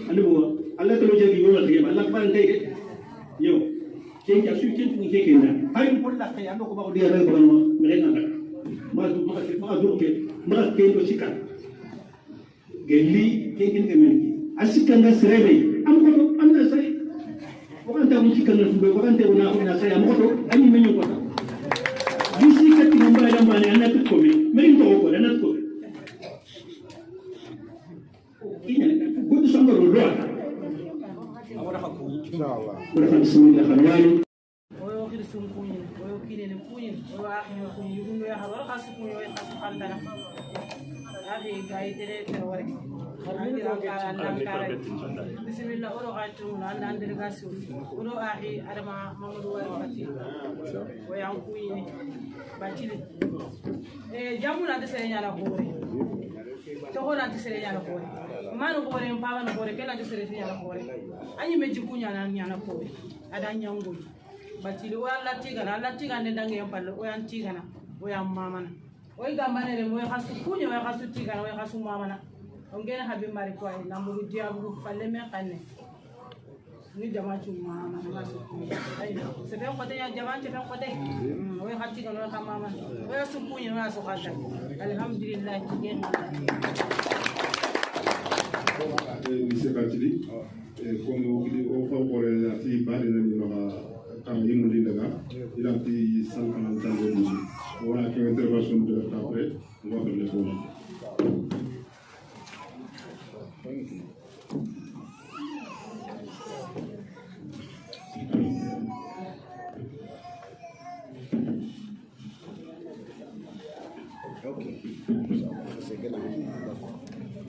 andi bo Allah to jegi yo de Allah tabaraka de yo ken ja su ken ngi ke na hay ko la kay ando ko ba ko di ral ko ma re nganga ma du ke ma ke do sikka gelli ken men asika nga serebe am ko am na sare ko kan ta mu sikka na fu ko kan te na ko na sare am ko to ani men ko ta bisi kati ngamba ya mbane ana ko me men to ko na ko ina ko do songo ro inshallah bismillah khamani oyo khirsum kunyin oyo kinene kunyin oyo akhina kunyin yugo ya hawar khasu kunyin oyo khasu khandana abi gaidere tawari bismillah oro gatu nan andere gasu oro ahi adama mamadou wari fati oyo an kunyin batili jamuna de sere nyala hore to hola de sere nyala hore manu hore mpawa no hore kala de sere nyala hore anyi meji kunya na nyana hore ada nyango batili wala tiga ne dange yampalle o yan tiga na o yan mamana o gambane re mo khasu kunya o khasu tiga na o khasu mamana on gene habi mari ko ay namuru diabu falle me kanne ni jama chu mama na khasu ay se be ko te ya jama te be ko te o khati ko no mama o ya su kunya o su khata alhamdulillah gen Monsieur Batili, comme on fait pour la fille par les comme il nous dit là, il a dit 140 ans de musique. On a une intervention de après, on va faire les choses.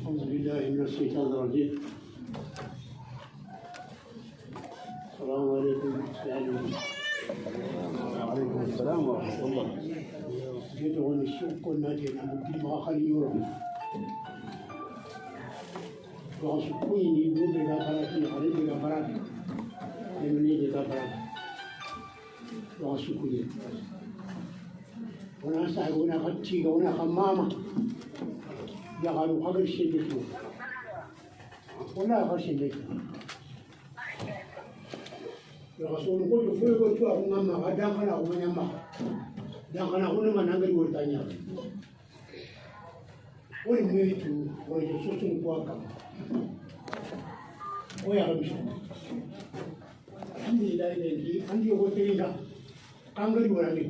أعوذ بالله من الشيطان الرجيم. السلام عليكم وعليكم السلام ورحمة الله. جيت هون السوق كنا جينا بدي ما خلي يورو. واسكوين يبون بيجا فراتي خلي بيجا فراتي. يمني بيجا فراتي. واسكوين. وناس هنا خدتي ونا خمامة. يقالوا قبل شدته ولا غش شدته الرسول يقول فوق تو أمام غدان خنا ومن يما دان خنا هنا ما نقدر ورتانيا ولميتو ويجسوسون قواكم ويا ربي الحمد لله الذي عندي وترينا كانغري وراني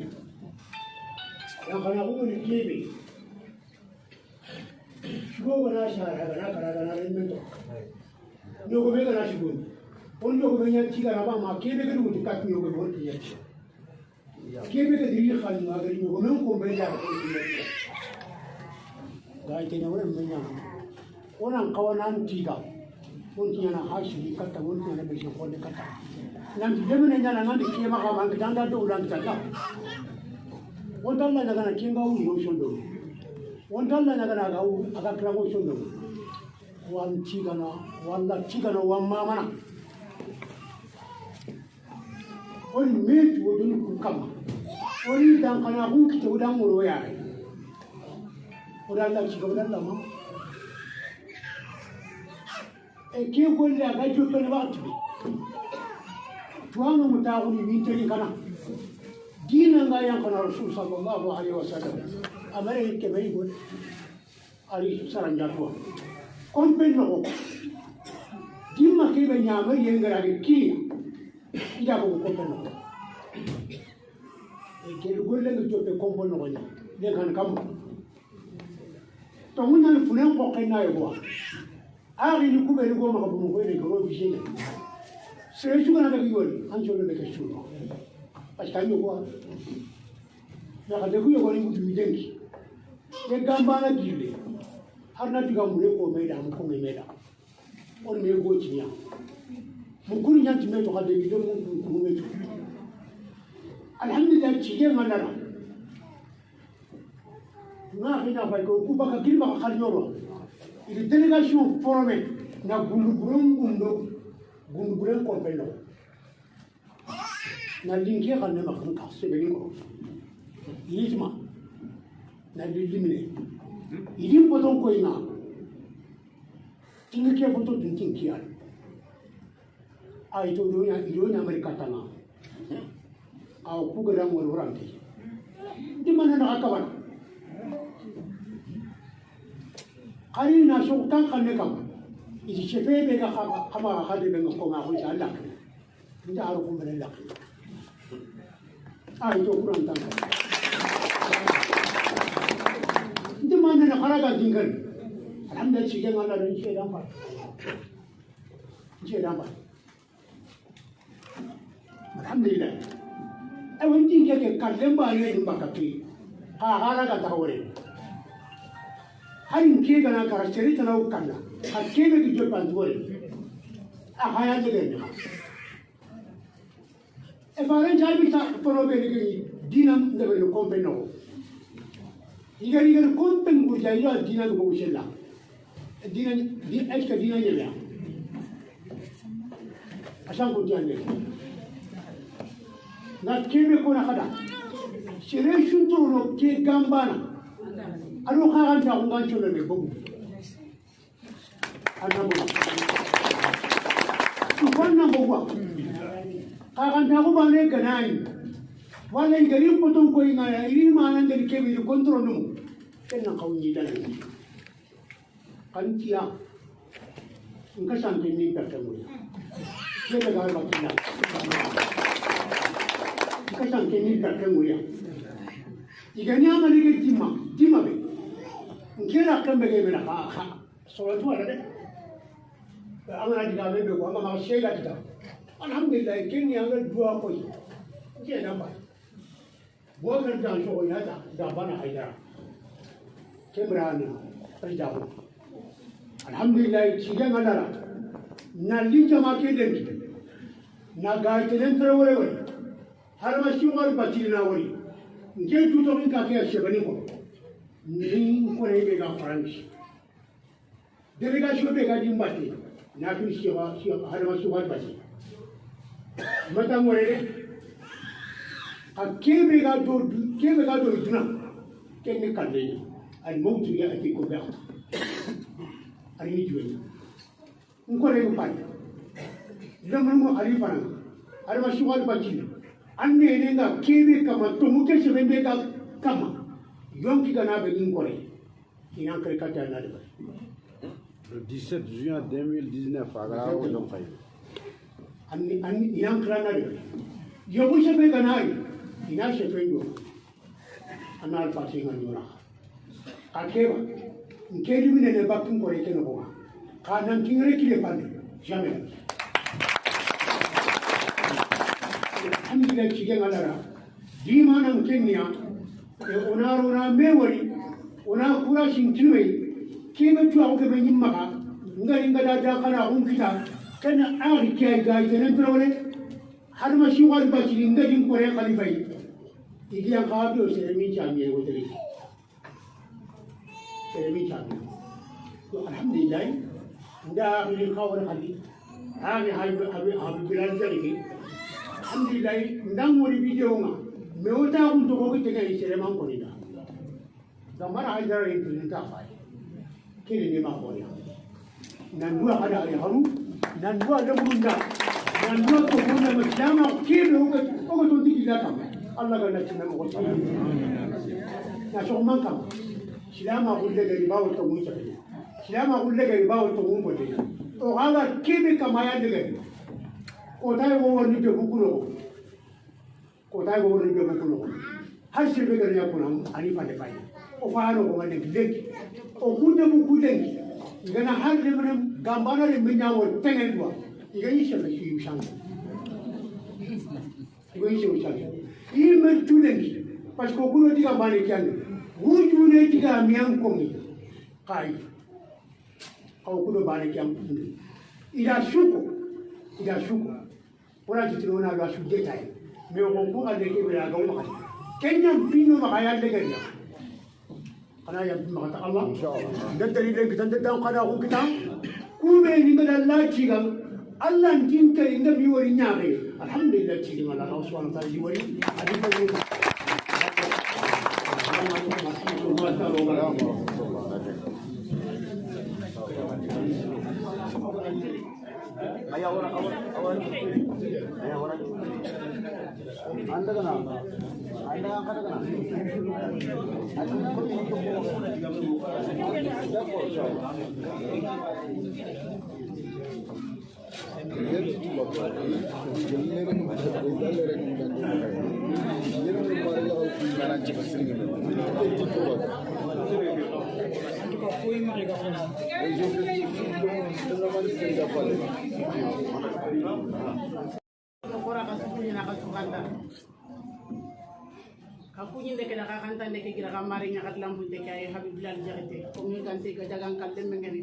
دان خنا هنا كيبي شو بنا شهر هذا كنا رنمتو نيوكو بيجا نشيبون on yo ko nya tiga na ba ma kebe ke du ka yo ko bon tiya kebe ke diri khal ma gari yo men ko be ja ko ga ke na wala men nya onan kawana tiga on tiya na hashi ka ta on tiya na be ko ne ka ta nan di demene nya na ngandi ke ma ka ma nganda do ulang ta ka on dalla na kana kinga u yo shondo on dalla na kana ga u aga kra go shondo wan tiga na wala tiga na wan mama na on met wodun ku kama on dan kana hu ki to dan woro ya o dan la chigo dan la ma e ke ko la ga jo to na watu tuano mutauni ni tani kana dina nga yang kana rasul sallallahu alaihi wasallam amare ke bai go ali saranja to kompen no dimma ke be nyama yengara ke ki ida ko kompen no e ke lu golle ngi toppe kompen no nya de kan kam to mun nan funen ko kayna yo ari ni kube ni go ma ko mo ko ni go bi shine sai su kana da yori an jolo da kashu parce que yo ko na ka de ku yo ko ni mu denki ye gamba na gile har na diga mu ko me da mu ko me da on me go tinya mu kuri nyanti me to ka de de mu me to alhamdulillah ci ge ngana na hina fay ko ku baka kilma ka khalioro il délégation formée na gunduburen kompelo na linke kan ne makan ka sebeni ko yitma na limine idin boton ko ina tinga ke foto din tinkiya ay to do nya amerika tana aw ku ga dan wal warante di man na akaban kari na so kan kan ne kam isi chefe be ga kama ga de be ko ma ko Allah nda haru ko mele lak ay to kuran tan ndi man na kharaga dingal alhamdulillah ci ga Allah don ce dan ba alhamdulillah ay wonti ke kallen ba ne din bakati ha haraga ta hore harin ke gana karakter ta nau kanna hakke be gijo pandore a haya jege ne e faran jabi ta tono be ni dinam de be ko be no igari gari ko pen gurja ila dinam ko shella dinan di eska dinan yela asan ko diane na kebe ko na kada shere shunto no ke gambana alo kharan ta ngan chole me bogu anabo ufana bogu kharan ta ko bane ganai wala ngari potom ko ina iri manan ngari ke bi control no kenna kawni dal kan tiya ngka sante ni pertemu ke daga ba kina ngka sante ni pertemu ya igani amali ke dima be ngera kambe ke mena ha so to ala de amana diga be ko amama shega kita alhamdulillah kenni anga dua ko je na ba bo kan jan so ya da bana haidara kemrani rijabu alhamdulillah chige ngala na linja ma ke den na ga telen trawore wori har ma shugal batina wori nge tuto min ka ke shebani ko ni ko ne be ga faransi delegation be ga dimbati na fi shiwa har ma shugal bati mata ngore de akebe ga do duna kenne kalle al mawtu ya ati ko ba ari ni juwe ngore ko pa lamru mo ari faran har ma shugal bati anne ne nga kebe kama to muke shembe ka kama yonki kana be ngore ina kare kata na de le 17 juin 2019 agara o don fay anni ina kara na de yobu shebe kana ina shefe yo ana alfa singa nyora akeba nkeli mine ne bakun kore keno ko ka nan kingre kile pande jamais alhamdulillah chige ngalara di mana mkenya e onarona mewori ona kura shinkinwe kebe tu awo kebe nyimaka ngari ngada da kana hunkita kana ari kai ga tenen trole har ma shi wal bashiri ngadi kore khalifai idi an kaado seremi chamie woteri seremi chamie to alhamdulillah nda ni khawra khali ani habi bilal zaliki alhamdulillah ndang wori video nga me wota kun to ko tege sere man ko nida da mara haidara in ta fa kile ni ma ko ya nan duwa hada ali haru nan duwa da bunda nan duwa ko bunda ma jama kile ko to tiki da kam Allah ga na tinna mo ta na so man kam silama gulle ga riba wato mun ta silama gulle ga riba wato mun bote to hala kibi kama ya dige ko tay wo woni be bukulo ko tay wo woni be bukulo har shirbe ga ya kuna ani fa de bai o fa no ko ngane leki o kunde mu kudengi ngana har de men gambana de minya wo tengen wa ngani shefa shi shanga ngani shefa shanga i men tudengi parce que kuno diga bani kyande wujune diga miyan kongi kai au kuno bani kyam ida shuko ora titino na ga shu detail me ko ko ade ke be ga ma kenya pino ma ya de ga ana ya ma ta Allah da dalilin kitan da dan kada ku kitan ku be ni ga Allah ci ga Allah tin ka inda mi wori nyaare alhamdulillah ci ga Allah subhanahu wa ta'ala wori adi ko kakuñi ndeke da kakanta ndeke gira ka mari ñakat lampu ndeke ay habib bilal jaxete ko mi gante ga jagan kalde mengeni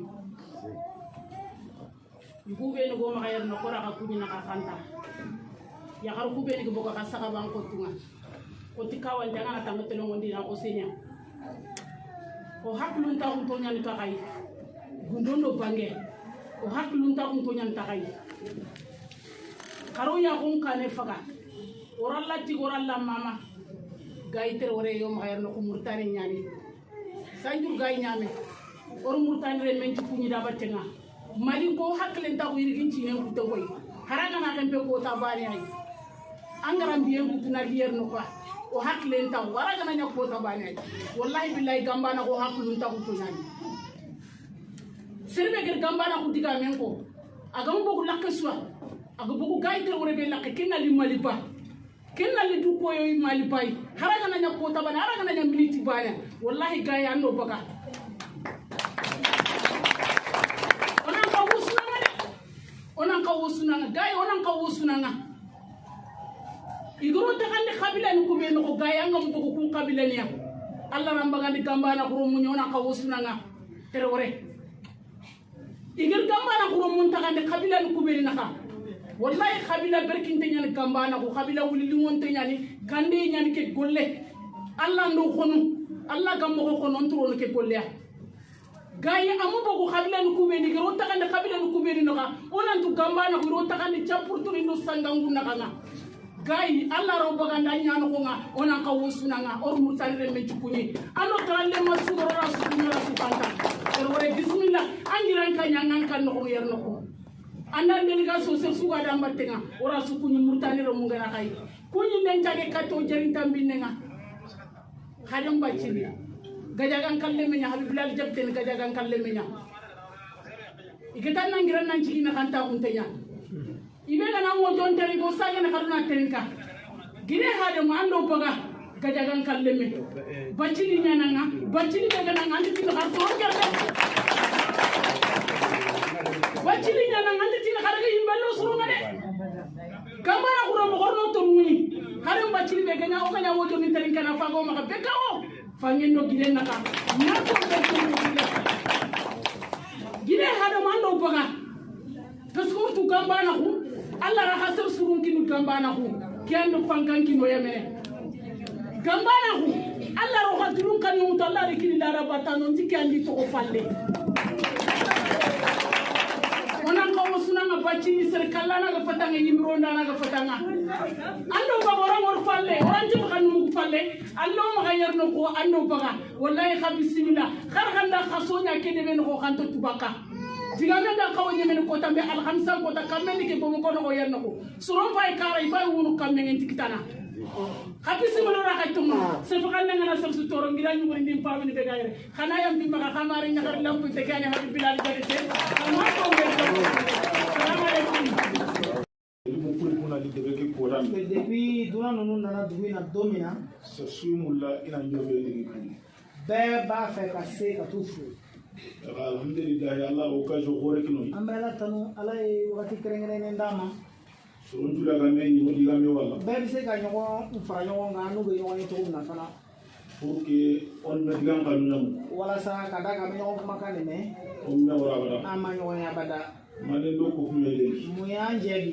ngube no goma xayar no ko raka kuñi na kakanta ya xar kube ni boka ka saka ban ko tunga ko tikawan janga ta metelo ngondi na ko senya ko haklun ta ko nyani ta kay gundondo bange ko haklun ta ko nyani ta kay karo ya ko kane faga oralla ti oralla mama gayter wore yo ma yar no ko murtani nyani sanjur gay nyame or murtani re men ci kuñi da battenga mali ko haklen ta ko yirgin ci en ko ngoy haranga na tempe ko ta bani ay angara biyen ko tuna lier no ko o haklen ta waraga na nyako ta bani ay wallahi billahi gambana ko haklun ta ko nyani serbe ger gambana ko diga men ko agam bogu lakaswa aga bogu gayter wore be lakke kenali mali ba kenali du ko yoy mali bay haraga na nyako ta bani haraga na miniti bani wallahi gaya no baga onan ka wosuna gay onan ka wosuna nga igoro ta kande kabila ni kube no gay angam ko ku kabila ni Allah rambaga ni gambana ko mu nyona ka wosuna nga terore igir gambana ko mun ta kande kabila ni kube ni naka wallahi kabila berkinte nyani gambana ko kabila wuli wonte nyani gande nyani ke golle Allah ndo khonu Allah gammo ko konon turo ke golle gayi amu bogo kabila ni kubeni gero takande kabila ni kubeni noka onan tu gambana ko takande champurtu ni no sangangu nakanga gayi alla ro baganda nyano ko nga onan ka wosuna nga or murtani me chukuni ano tralle ma sugoro rasulullah subhanahu er wore bismillah angiran ka nyangan kan no yer no ko anda delegation se suga da mbattenga ora sukuni murtani ro mungana kay kunyi nen jage kato jarinta binenga hadam bacini gajagan kalle menya habib bilal jabten gajagan kalle menya iketan nangiran nan cigi na kanta untenya ibe na mo don tere go saga na karuna terenka gire hade mo ando baga gajagan kalle me bacini nyananga bacini daga nan andi tin har to garde bacini nyananga andi tin har ga imballo suru ngade gamara ko mo gorno to muni hade bacini be ganya o ganya wodo ni terenka na fago maka bekawo fangen no gire naka nyako be ko gire hado mando baga tasgo tu gamba na ko alla ra hasar surun kinu gamba na ko kendo fankan kino yemene gamba na ko alla ro hadrun kan yum talla re kini la rabata non tikandi to ko falle onan ko wasuna na bacini ser kala na ga fatanga yimro na ga fatanga ando ba wor falle oranti kan mu falle allo ma ga yerno ko ando baga wallahi kha bismillah khar khanda khasonya kene men ko khanto tubaka digame da kawo nyemen ko tambe al khamsa ko ta kameni ke bomo ko no yerno ko suron fay kara fay wonu kammen en tikitana Kapisi mo ra kay tuma sa fakan nga na sa sutoro ngira ñu ngi ndim paami ni begayre xana yam bi maka xamari ñakar lampu te kane habi bilal jare te ma ko ngel salaam alaykum depuis duna nunu nana dugu na don min na bɛɛ b'a fɛ ka se ka t'u fo alhamdulilahi ala occasion hore kino an bɛ ala tanu ala ye wagati kɛrɛnkɛrɛnnen d'a ma soron tula ka mɛ ɲigo di ka mɛ wala bɛɛ bɛ se ka ɲɔgɔn fara ɲɔgɔn kan n'u bɛ ɲɔgɔn ye cogo min na fana pour que on bɛ dilan ka ɲɔgɔn walasa ka da ka bɛ ɲɔgɔn kumakan de mɛn on bɛ wara wara an ma ɲɔgɔn ye abada manden do ko kuma de mun y'an jɛ bi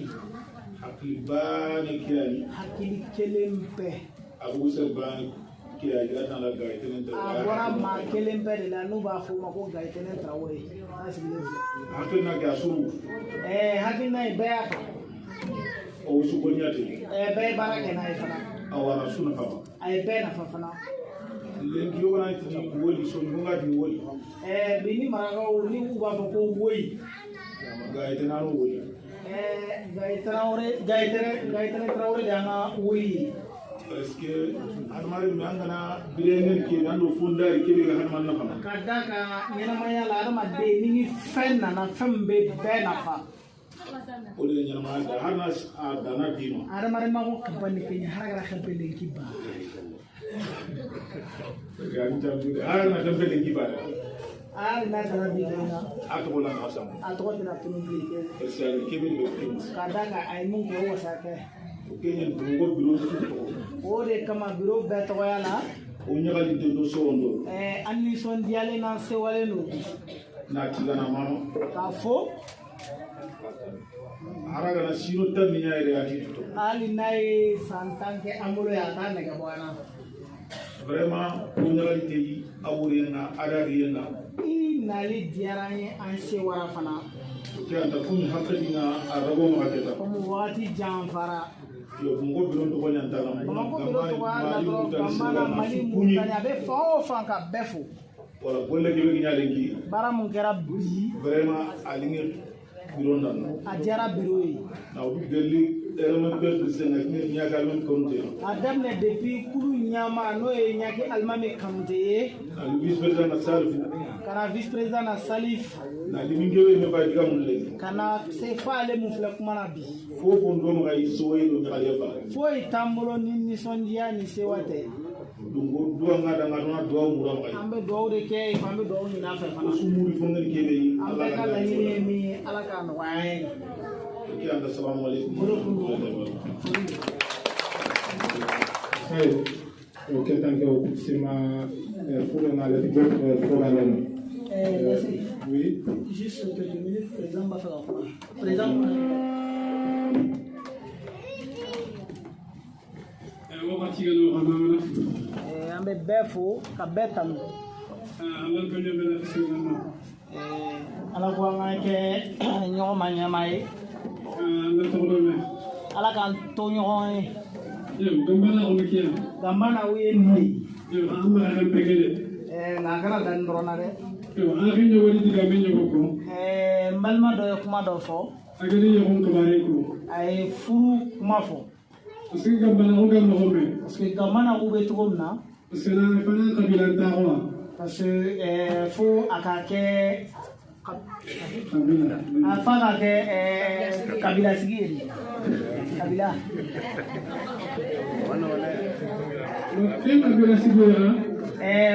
hakili baane kiyani hakili kelen bɛɛ a ko se baane kiyani la tan la ga itenen a bɔra maa kelen bɛɛ de la n'u b'a fɔ o ma ko Gayitɛnɛn Tarawele an sigilen filɛ hakilina kɛ a suru hakilina ye bɛɛ y'a kɛ o sukonya te bɛɛ ye baara kɛ n'a ye fana a wara sunu fama a ye bɛɛ nafa fana len jogana ti woli so ngunga di woli bi ni marakaw ni u b'a fɔ ko woyi Gayitɛnɛn woli Gayitɛnɛn Tarawele de y'an ka woyi ye parce que hadamaren mi an kana birennen ke an do fondari kebe ga hadamaren nafa ka da ka ɲɛnamaya la adamaden ni fɛn nana fɛn min bɛ bɛɛ nafa o de ye ɲɛnamaya da hali n'a a danna d'i ma adamaden ma ko kampani kɛ ɲɛ hali ka kɛlɛ lenki ba hali na fɛn fɛn lenki ba dɛ hali n'a dara bi dɛ na a tɔgɔ la n'a sama a tɔgɔ tɛna tunu bilen kɛ parce que kebe de bɛ kɛ ka da ka a ye mun kɛ o wasa kɛ o kɛ ɲɛ dugu biro su tɔgɔ o de kama biro bɛɛ tɔgɔya la o ɲagali den do sɔgɔn do an nisɔndiyalen n'an sewalen don n'a tigana mama k'a fo ara kana sino ta min yɛrɛ a ti to hali n'a ye san 10 kɛ an bolo yan a t'a nɛgɛ bɔ an na vraiment o ɲagali tɛ aw ye na adari ye na i nali diyara an ye an sewara fana o kɛ an ta komi hakili na a rabo ma kɛ ta komi wagati janfara yo bungo biro tɔgɔ ɲan ta la Bamakɔ biro tɔgɔya la dɔrɔn Banbala Mali Mauritanie a bɛ fan o fan ka bɛɛ fo wala bolle ke bɛ ɲalen ki baara mun kɛra bi vraiment alinge biro nan a diyara biro ye na o bi deli erema bɛ president na ni ɲaga men komite a daminɛ depuis kulu ɲama n'o ye ɲaki alimami kanute ye na vice president na Salif kana vice president na Salif na limingewe me ba diga mun le kana se faale mun filɛ kuma na bi fofo ndo ma yi so yi do ɲaga fa foyi t'an bolo ni nisɔndiya ni sewa tɛ dungo duwa nga da nga dona duwa mura ma yi an bɛ duwawu de kɛ an bɛ duwawu ɲini a fɛ fana su muri fo ngani kebe yi an bɛɛ ka laɲini ye min ye ala k'a nɔgɔya an ye ki anda assalamu alaikum o kɛtan kɛ o sima furu na le programme oui juste quelques minutes président b'a fɛ ka kuma président wagati ga no hamamana an bɛ bɛɛ fo ka bɛɛ tanu ala ko ne bɛ na sina ma ala ko an ka kɛ ɲɔgɔn ma ɲɛma ye an bɛ tɔgɔ mɛn ala k'an to ɲɔgɔn ye gambana o bɛ kɛ gambana o ye nin ye an b'a yɛrɛ bɛɛ kɛ dɛ nka a kana dan dɔrɔn na dɛ an ka ɲɔgɔn di ka bɛ ɲɔgɔn kɔ n balima dɔ ye kuma dɔ fɔ a ka di ɲɔgɔn kabare ko a ye furu kuma fɔ parce que gambana o ka mɔgɔ mɛn parce que gambana ko bɛ cogo min na parce que na fana kabila ta wa parce que fo a ka kɛ a fa ka kɛ kabila sigi ye de kabila e kabila sigi wa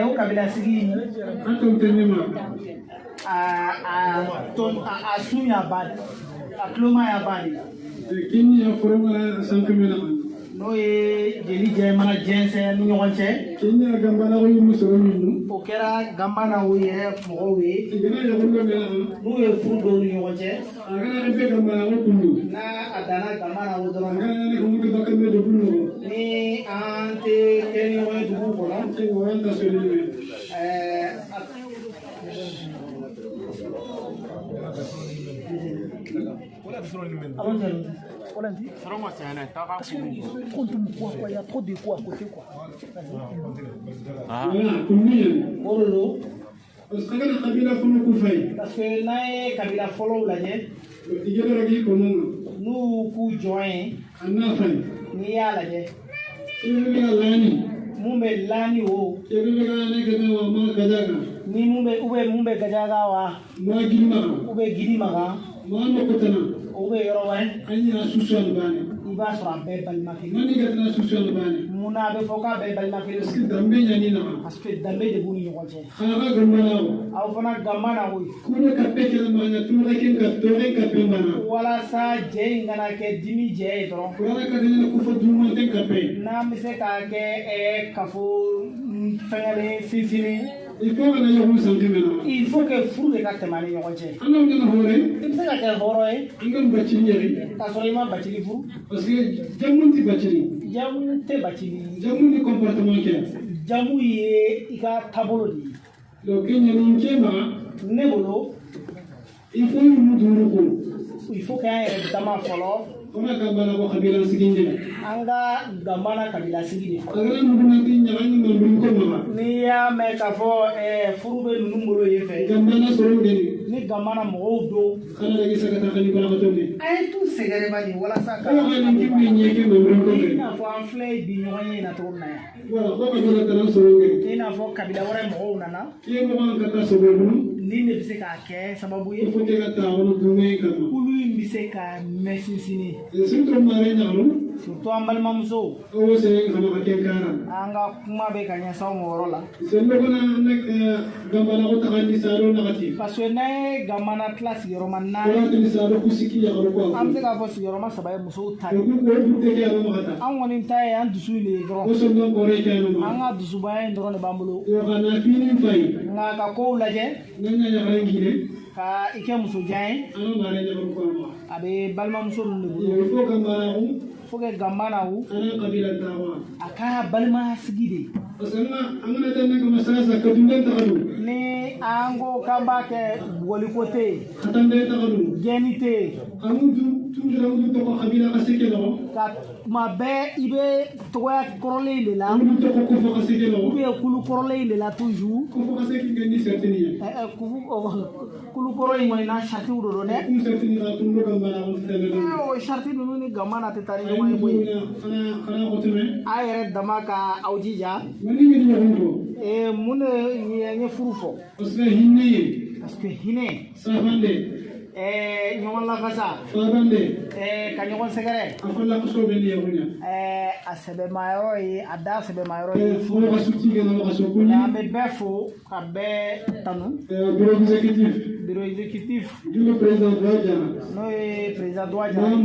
o kabila sigi an tun tɛ ne ma a sun y'a ba de a tuloma y'a ba de kini ya fɔlɔ sanfɛ min na n'o ye jeli jɛmana jɛnsɛn ni ɲɔgɔn cɛ kini ya gambana o ye muso min o kɛra gambana o yɛrɛ mɔgɔw ye n'u ye furu dɔw ni ɲɔgɔn cɛ a kana ne bɛ gambana o kun don n'a a danna gambana o dɔrɔn a kana ne ka mun kɛ bakɛ de kun don ni an tɛ kɛ ni ɲɔgɔn ye dugu kɔnɔ o y'an ka so de ye Il y a trop de quoi à côté quoi. Parce que n'a ye kabila fɔlɔw lajɛ n'u k'u jɔn ye n'i y'a lajɛ mumbe lani wo ni mumbe gajaga wa ube gidima ube yorowa iba sura be balmakili muna be foka be balmakili parce que dambe de buni yokoche aw fana gamana wo wala sa je ngana ke dimi je dron na mise ka ke kafo fengale fifini il faut que furu de ka temani yokoche mise ka ke horo ka so ima bachili furu parce que jamu ti bachili jamu te bachili jamu ni comportement ke jamu ye ika tabolo di donc nyani nkema nebolo il faut nous duruko il faut que dama folo ona gambana ko kabila siginde anga gambana kabila sigide agara nuna ti nyani mandum ko mama ni ya me ka fo furube numbolo yefe gambana soro de ni gambana mo do kana da gisa ka khali bala to de ay tu segere bani wala saka ko ga ni kimi nyeke mandum ko de na fo en flay bi nyoye na to na ya wala ko ga dole tan soro de ina fo kabila wala mo nana ki mo man ka ta soro dum ni ne bise ka ke sababu ye ko te ga ta wono dume kama kulu bise ka mesisini surtout mare nyaru surtout ambal mamso o se kama ka kenkara anga kuma be ka nya saw mo rola sendo ko na nek gambana ko takandi saro na kati parce que na gamana class yoro manna ko ni saro kusiki ya ko am se ka fo yoro ma sabaye muso ta ko bu te ya no kata an woni tay an dusu le gro ko so no ko re ka no anga dusu baye ndoro ne bambulo yo kana fini fay nga ka ko laje nanya ya rangire ka ike muso jaye ano mare ya ko abe balma muso ne yo fo gambana fo ke gambana wu ana kabila tawa aka balma sigide asanga angana tan ko masasa ka dunde ta kadu ni ango kamba ke woli kote atande ta kadu genite amu toujours amu to ko kabila kasike no ka ma be ibe to ya korole le la amu to ko fo kasike no be kulu korole le la toujours ko fo kasike ngani certainia kulu korole mo na shati udo ne ko certainia to ndo gambana on tele o shati no ni gamana te tari mo ana ko tume ayere dama ka awjija mani ngi ni ko mune nye furufo parce que hine safande ñogon la fasa fabande ka ñogon segere afalla ko sobe ni yahunya a sebe mayoro yi ada sebe mayoro yi fo ko suti gena ko so ko ni be befo ka be tanu bureau exécutif du président Douadjana no e président Douadjana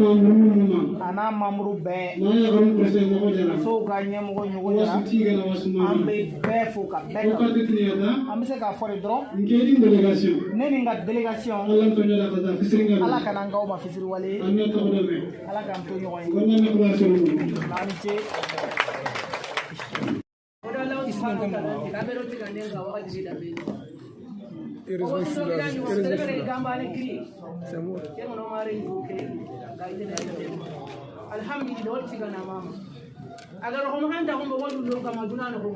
ana mamru be no ya ko président ko jana so ga ñem ko ñugo jana suti gena wasuma am be befo ka be ko ka tetniata am se ka fori dron ngedi délégation neni nga délégation Allah to ñala ka fisiringa ala kana nga o ma fisiri wale anna to do me ala kam to ñogo yi ko na ko so nani ci agar ko mahanta ko bo wadu ko maduna no ko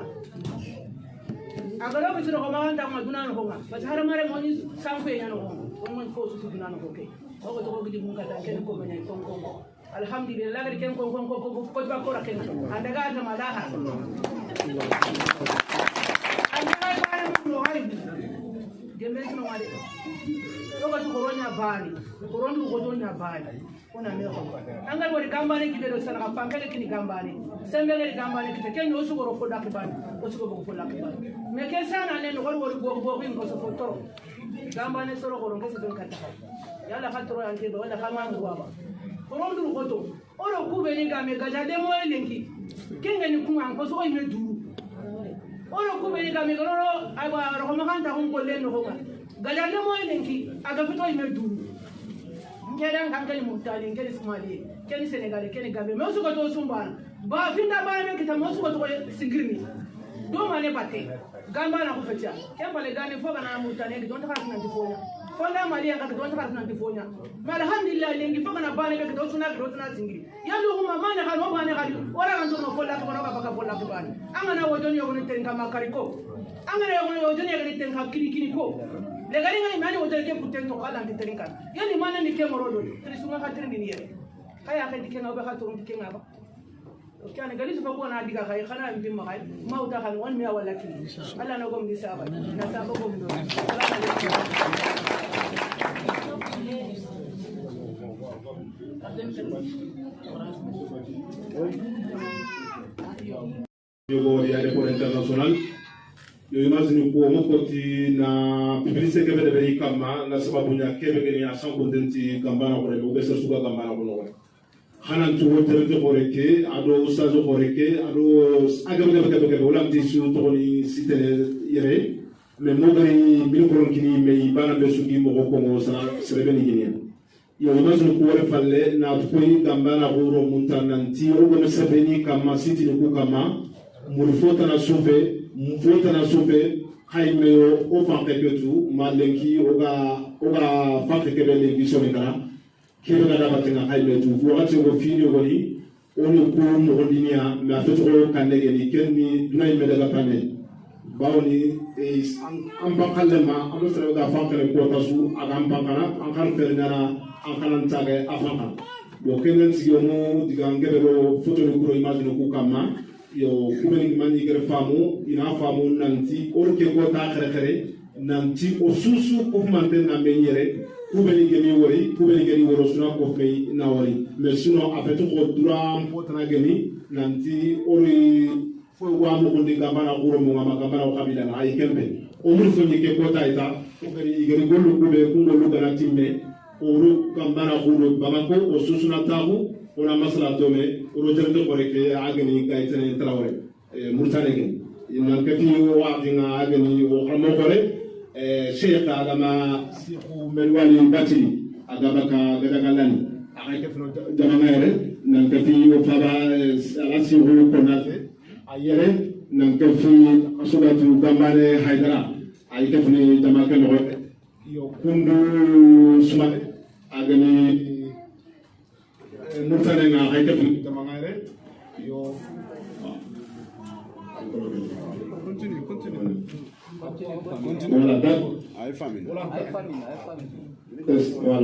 agar ko siro ko mahanta ko maduna no ko ba har mare mo ni sampe nyano ko mo ko su duna no ko ke ko to ko gidi mun ka ta ken ko manya kon kon alhamdulillah gadi ken kon ko ba ko ra ken anda ga ta malaha anda ga mare mo hay gembe no mare ko ko koronya bani korondu ko donya bani ona me ko angal wori gambane kibe do sana pampele kini gambane sembele gambane kite ken no sugoro ko dak bani ko sugoro ko dak bani me ke sana le no wori go ko so fotoro gambane soro ko rongo so don kata yalla khatro anke do wala kama ngwa ba korondu ko to oro kube ni game gaja de mo elenki kenga ni kuma ko so ime duru oro kube ni game goro aba ro ma kan ta ko le no ko gaja de mo elenki aga fito ime duru ngere ngangani mutali ngere somali keni senegal keni gambe me suko to sumbana ba finda ba me kita mo suko to sigirni do mane batte gamba na ko fetia kemba le gane foga na mutali ngi don ta kana tifonya fonda mali anga don ta kana tifonya ma alhamdulillah lengi foga na bane be to suna singiri yalu huma mane ka no bane ka ora nganto no folla ko no ka folla ko bane anga na wodoni yo ni tenga makariko anga na yo wodoni yo ni tenga kini ko le gari ngani mani wotel ke putento kala ndi terinka yani mana ni ke morodo trisunga khatri ni yere kaya ka dikenga ba khatru dikenga ba كان قال لي فقونا عندك خير خنا يمكن ما خير ما هو دخل وان ميا ولا كل ألا نقوم بسابق نسابقهم yogo ya report international yo imagine ko mo koti na publicité ke be be kama na sababu nya ke be ni asan contenti kambana ko be se suga kambana ko no hanan to wotere de horeke ado ustazo horeke ado agam be wala ti su to ni site yere mais mo gari bil ko kini me bana be sugi mo ko mo sa serebe ni gini yo imagine ko wala falle na to ni kambana ko ro muntananti o go se beni kama site ni ko kama murifota na sufe haime o fanke ketu malenki oga fanke kebe lenki somikana kebe gada batenga haime tu wakati ngo fini ngoni oni ku modinia na feto kanege ni kenni dunai medaga pane bawni ambakallema ando sere ga fanke ko tasu aga ambakana ankar fernana ankanan tage afaka bo kenen sigomo diga ngebe foto ni kuro imagine ku kama yo kumeni mani gere famu ina famu nanti orke ko ta khere nanti o susu ko mante na menyere kumeni gemi wori kumeni gemi woro suna ko fe na wori mais sinon afeto ko duram potana gemi nanti ori fo wa mo ko dinga bana guro mo ma gambana o kabila na ay kembe o muri fo nyike ko ta ita ko gari gollu ko be ko gollu gana timme o ru gambana guro bamako o susu na tabu ona masala tome oro jerde koreke agani kaytene trawre murtane gen nan kati wa dinga agani o xamo gore sheikh agama sikhu melwali batini agaba ka gadagalani ay kefno jamanaere nan kati o faba asiru konate ayere nan kati asubatu gambane haydara ay kefni jamake no yo kundu sumane agani murtane nga ay def jamangare yo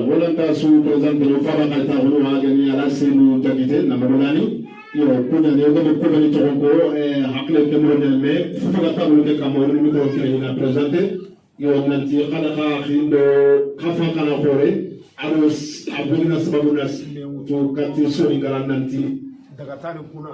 voilà ta su presente lo fara ka ta ho ma gani ala senu jagite na marulani yo kuna ne go ko ni to ko hakle ke mo ne me fu fa ta mo de ka mo ni ko ke na presente yo nanti kala ka khindo khafa kana hore alo abuna sababu na to kati sori gara nanti daga tani kuna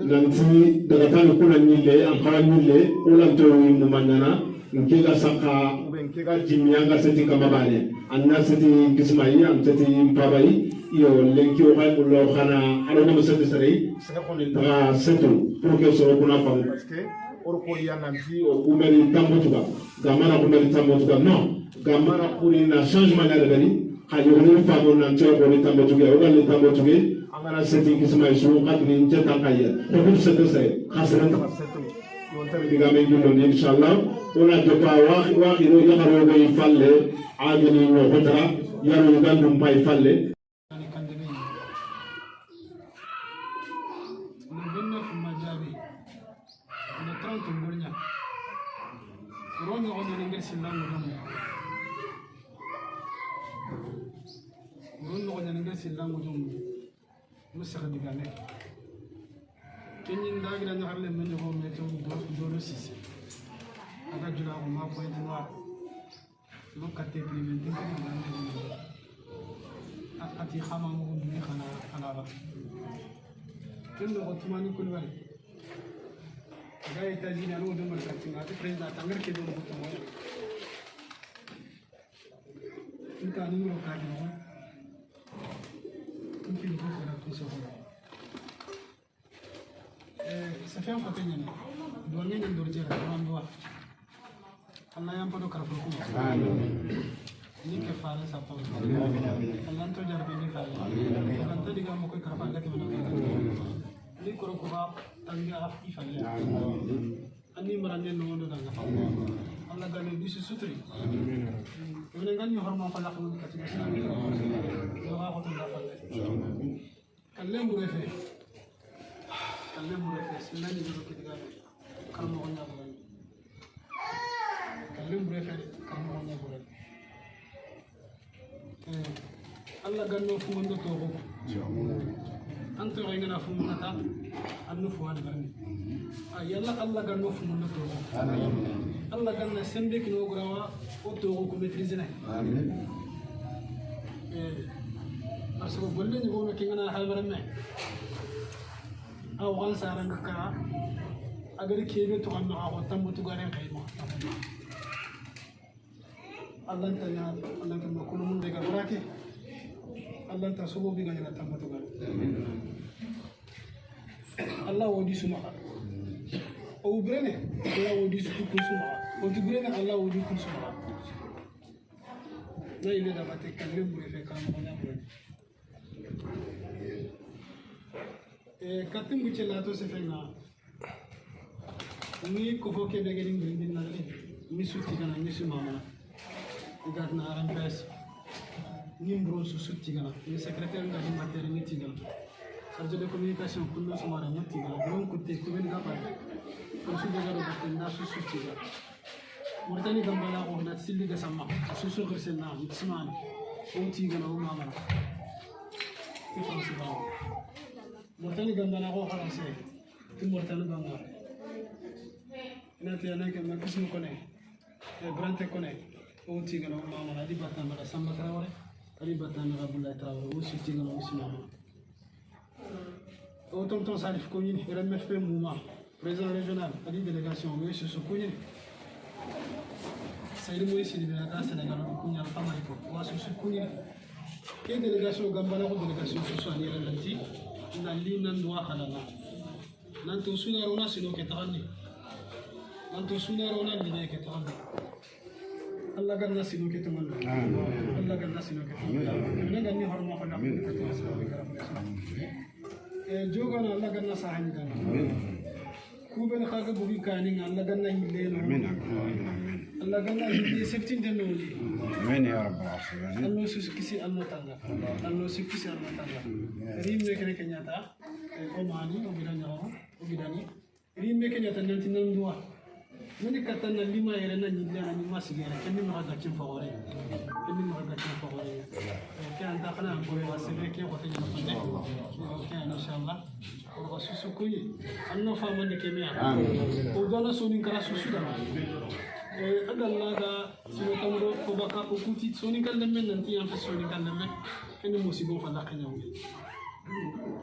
nanti daga tani kuna nyile ankara nyile ulanto mu manyana nkega saka nkega jimianga seti kama bane anna seti kismai am seti mpabai yo lenki o hay lo khana alo mo seti sare saka ko daga setu pour que so kuna famu parce que orko ya nanti o kumeri tambotuga gamana kumeri tambotuga non gamana kuri na changement na gani hayo ni famu na ncho ko ni tambotuga o gali tambotuga angana seti kismai so kadni njeta kaya ko bu seti sare khasran ta setu yo tabi diga me ngindo inshallah ona jopa wa ino yakaro go falle ageni no hotara yaro gandum pay falle kenyin dagira na harle men ko meto do sisi aga jula ko ma point noir lo katte privé din ko ati khama mo ni khana ba ken do otmani ko wala ga etajina no do mar katte ngati president tangar ke do ko mo inta ni mo ka no intin ko na ko so ça fait un peu de temps. Nous avons eu des gens Allah yang pada kerja hukum. Ini kefaran siapa? Allah tu jadi ini kali. Allah tu juga mau kerja lagi mana? Ini korang kuat tangga api fali. Ani merana nunggu tangga. Allah gani di susutri. Kemudian kan yang hormat Allah kamu kasih Islam. Doa aku tu dapat. Kalian boleh. Kalian boleh sebenarnya juga kita kalau mau boleh. Kalian boleh kalau mau boleh. Allah ganno fundo to أنت غينا فمنا النفو هذا برني يلا الله قال نفو من نفو الله قال نسمبك نوغرا وتوغو كمتريزنا أرسل بولين يقول لك أنا هل برني أو غان سارن كا أقدر كيبي تغنى أو تم تغنى خيمة الله أنت كل من دعك براكي الله أنت سبوا بيجانا تم تغنى الله ودي سمعه أو برنه الله ودي سمعه أو تبرنه الله ودي سمعه لا إله إلا الله تكلم بريء كلام الله بريء كاتم بيجي تو سفينا مي كوفو كي بيجرين بريندين نالي مي سوتي كنا مي سمامنا إذا أرام بس نيمبرون سوتي كنا مي سكرتير نالي ماتيري مي تيجنا chargé de communication كله سمارا مي تيجنا برون كتير كوبين كابا كوسو بيجارو كتير ناسو سوتي كنا مرتاني كمبلا هو نتسيلي كسمع سوسو كرسلنا نسمعنا هو تيجنا هو مامنا كيف نسمعه مرتاني جنبنا هو خلاص تم مرتاني بانغا ناتي أنا كم كسم كونه برانت كونه هو تيجنا هو ماما هذه باتنا مرا سامبا كراورة هذه باتنا مرا بولا كراورة هو سيتيجنا هو سماما هو توم سالف كونين يرن مفهم موما بريزان ريجونال هذه دélégation هو يسوع كونين سيد مويسي دي بلاد سنغال كونين على فمايكو هو يسوع كونين كي délégation جنبنا هو délégation سوسواني رلنتي نالي نندوا خلانا نانتو سونا رونا سينو كتغني نانتو سونا رونا اللي كتغني الله قالنا سينو كتغني الله قالنا سينو كتغني أنا قالني هرما فنا جوغانا الله قالنا صاحي كان كوبنا خاك بوبي كانين الله قالنا يلين الله قالنا يلين سبتين تنولي آمين يا رب العالمين الله سكسي الله تانغا الله سكسي الله تانغا ريم مكنه كنياتا أماني وبيداني ريم مكنه تنانتي نندوا من كتنا لما يرنا نيلنا نما سيجارة كني ما هذا كم فوري كني ما هذا كم فوري كان داخلنا نقول واسبة كي وقتنا نفندي كان إن شاء الله ورسوس كوي أنا فاهمني كمية ودانا سونين كلا سوسو دانا أدلنا دا سنو تمرو كوباكا كوكوتي سونين كلمة ننتي أنف سونين كلمة كني مصيبة فلا كنيومي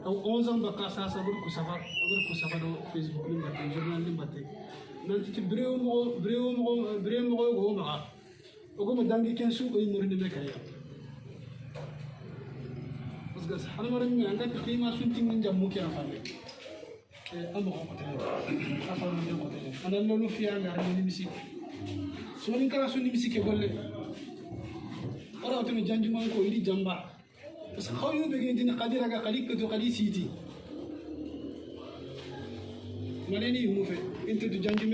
أو 11 ans بقى ساسا أقول كوسافا دو فيسبوك لين باتي جورنال لين باتي نانتي بريو مغو غو مغا وقوم دانجي كنسو أي مرني مكايا بس أنا مرني عندك قيمة سنتي من جمو كي أفعله أما هو قتله أفعل من جمو قتله أنا لونو فيها غارني مسيك سونين كلا سوني مسيك يقول لي أرى أتوني جانجي مانكو يدي جنبا بس how you begin to قادر أجا قليك كتو قلي سيتي مالني يموفه أنت تجانجي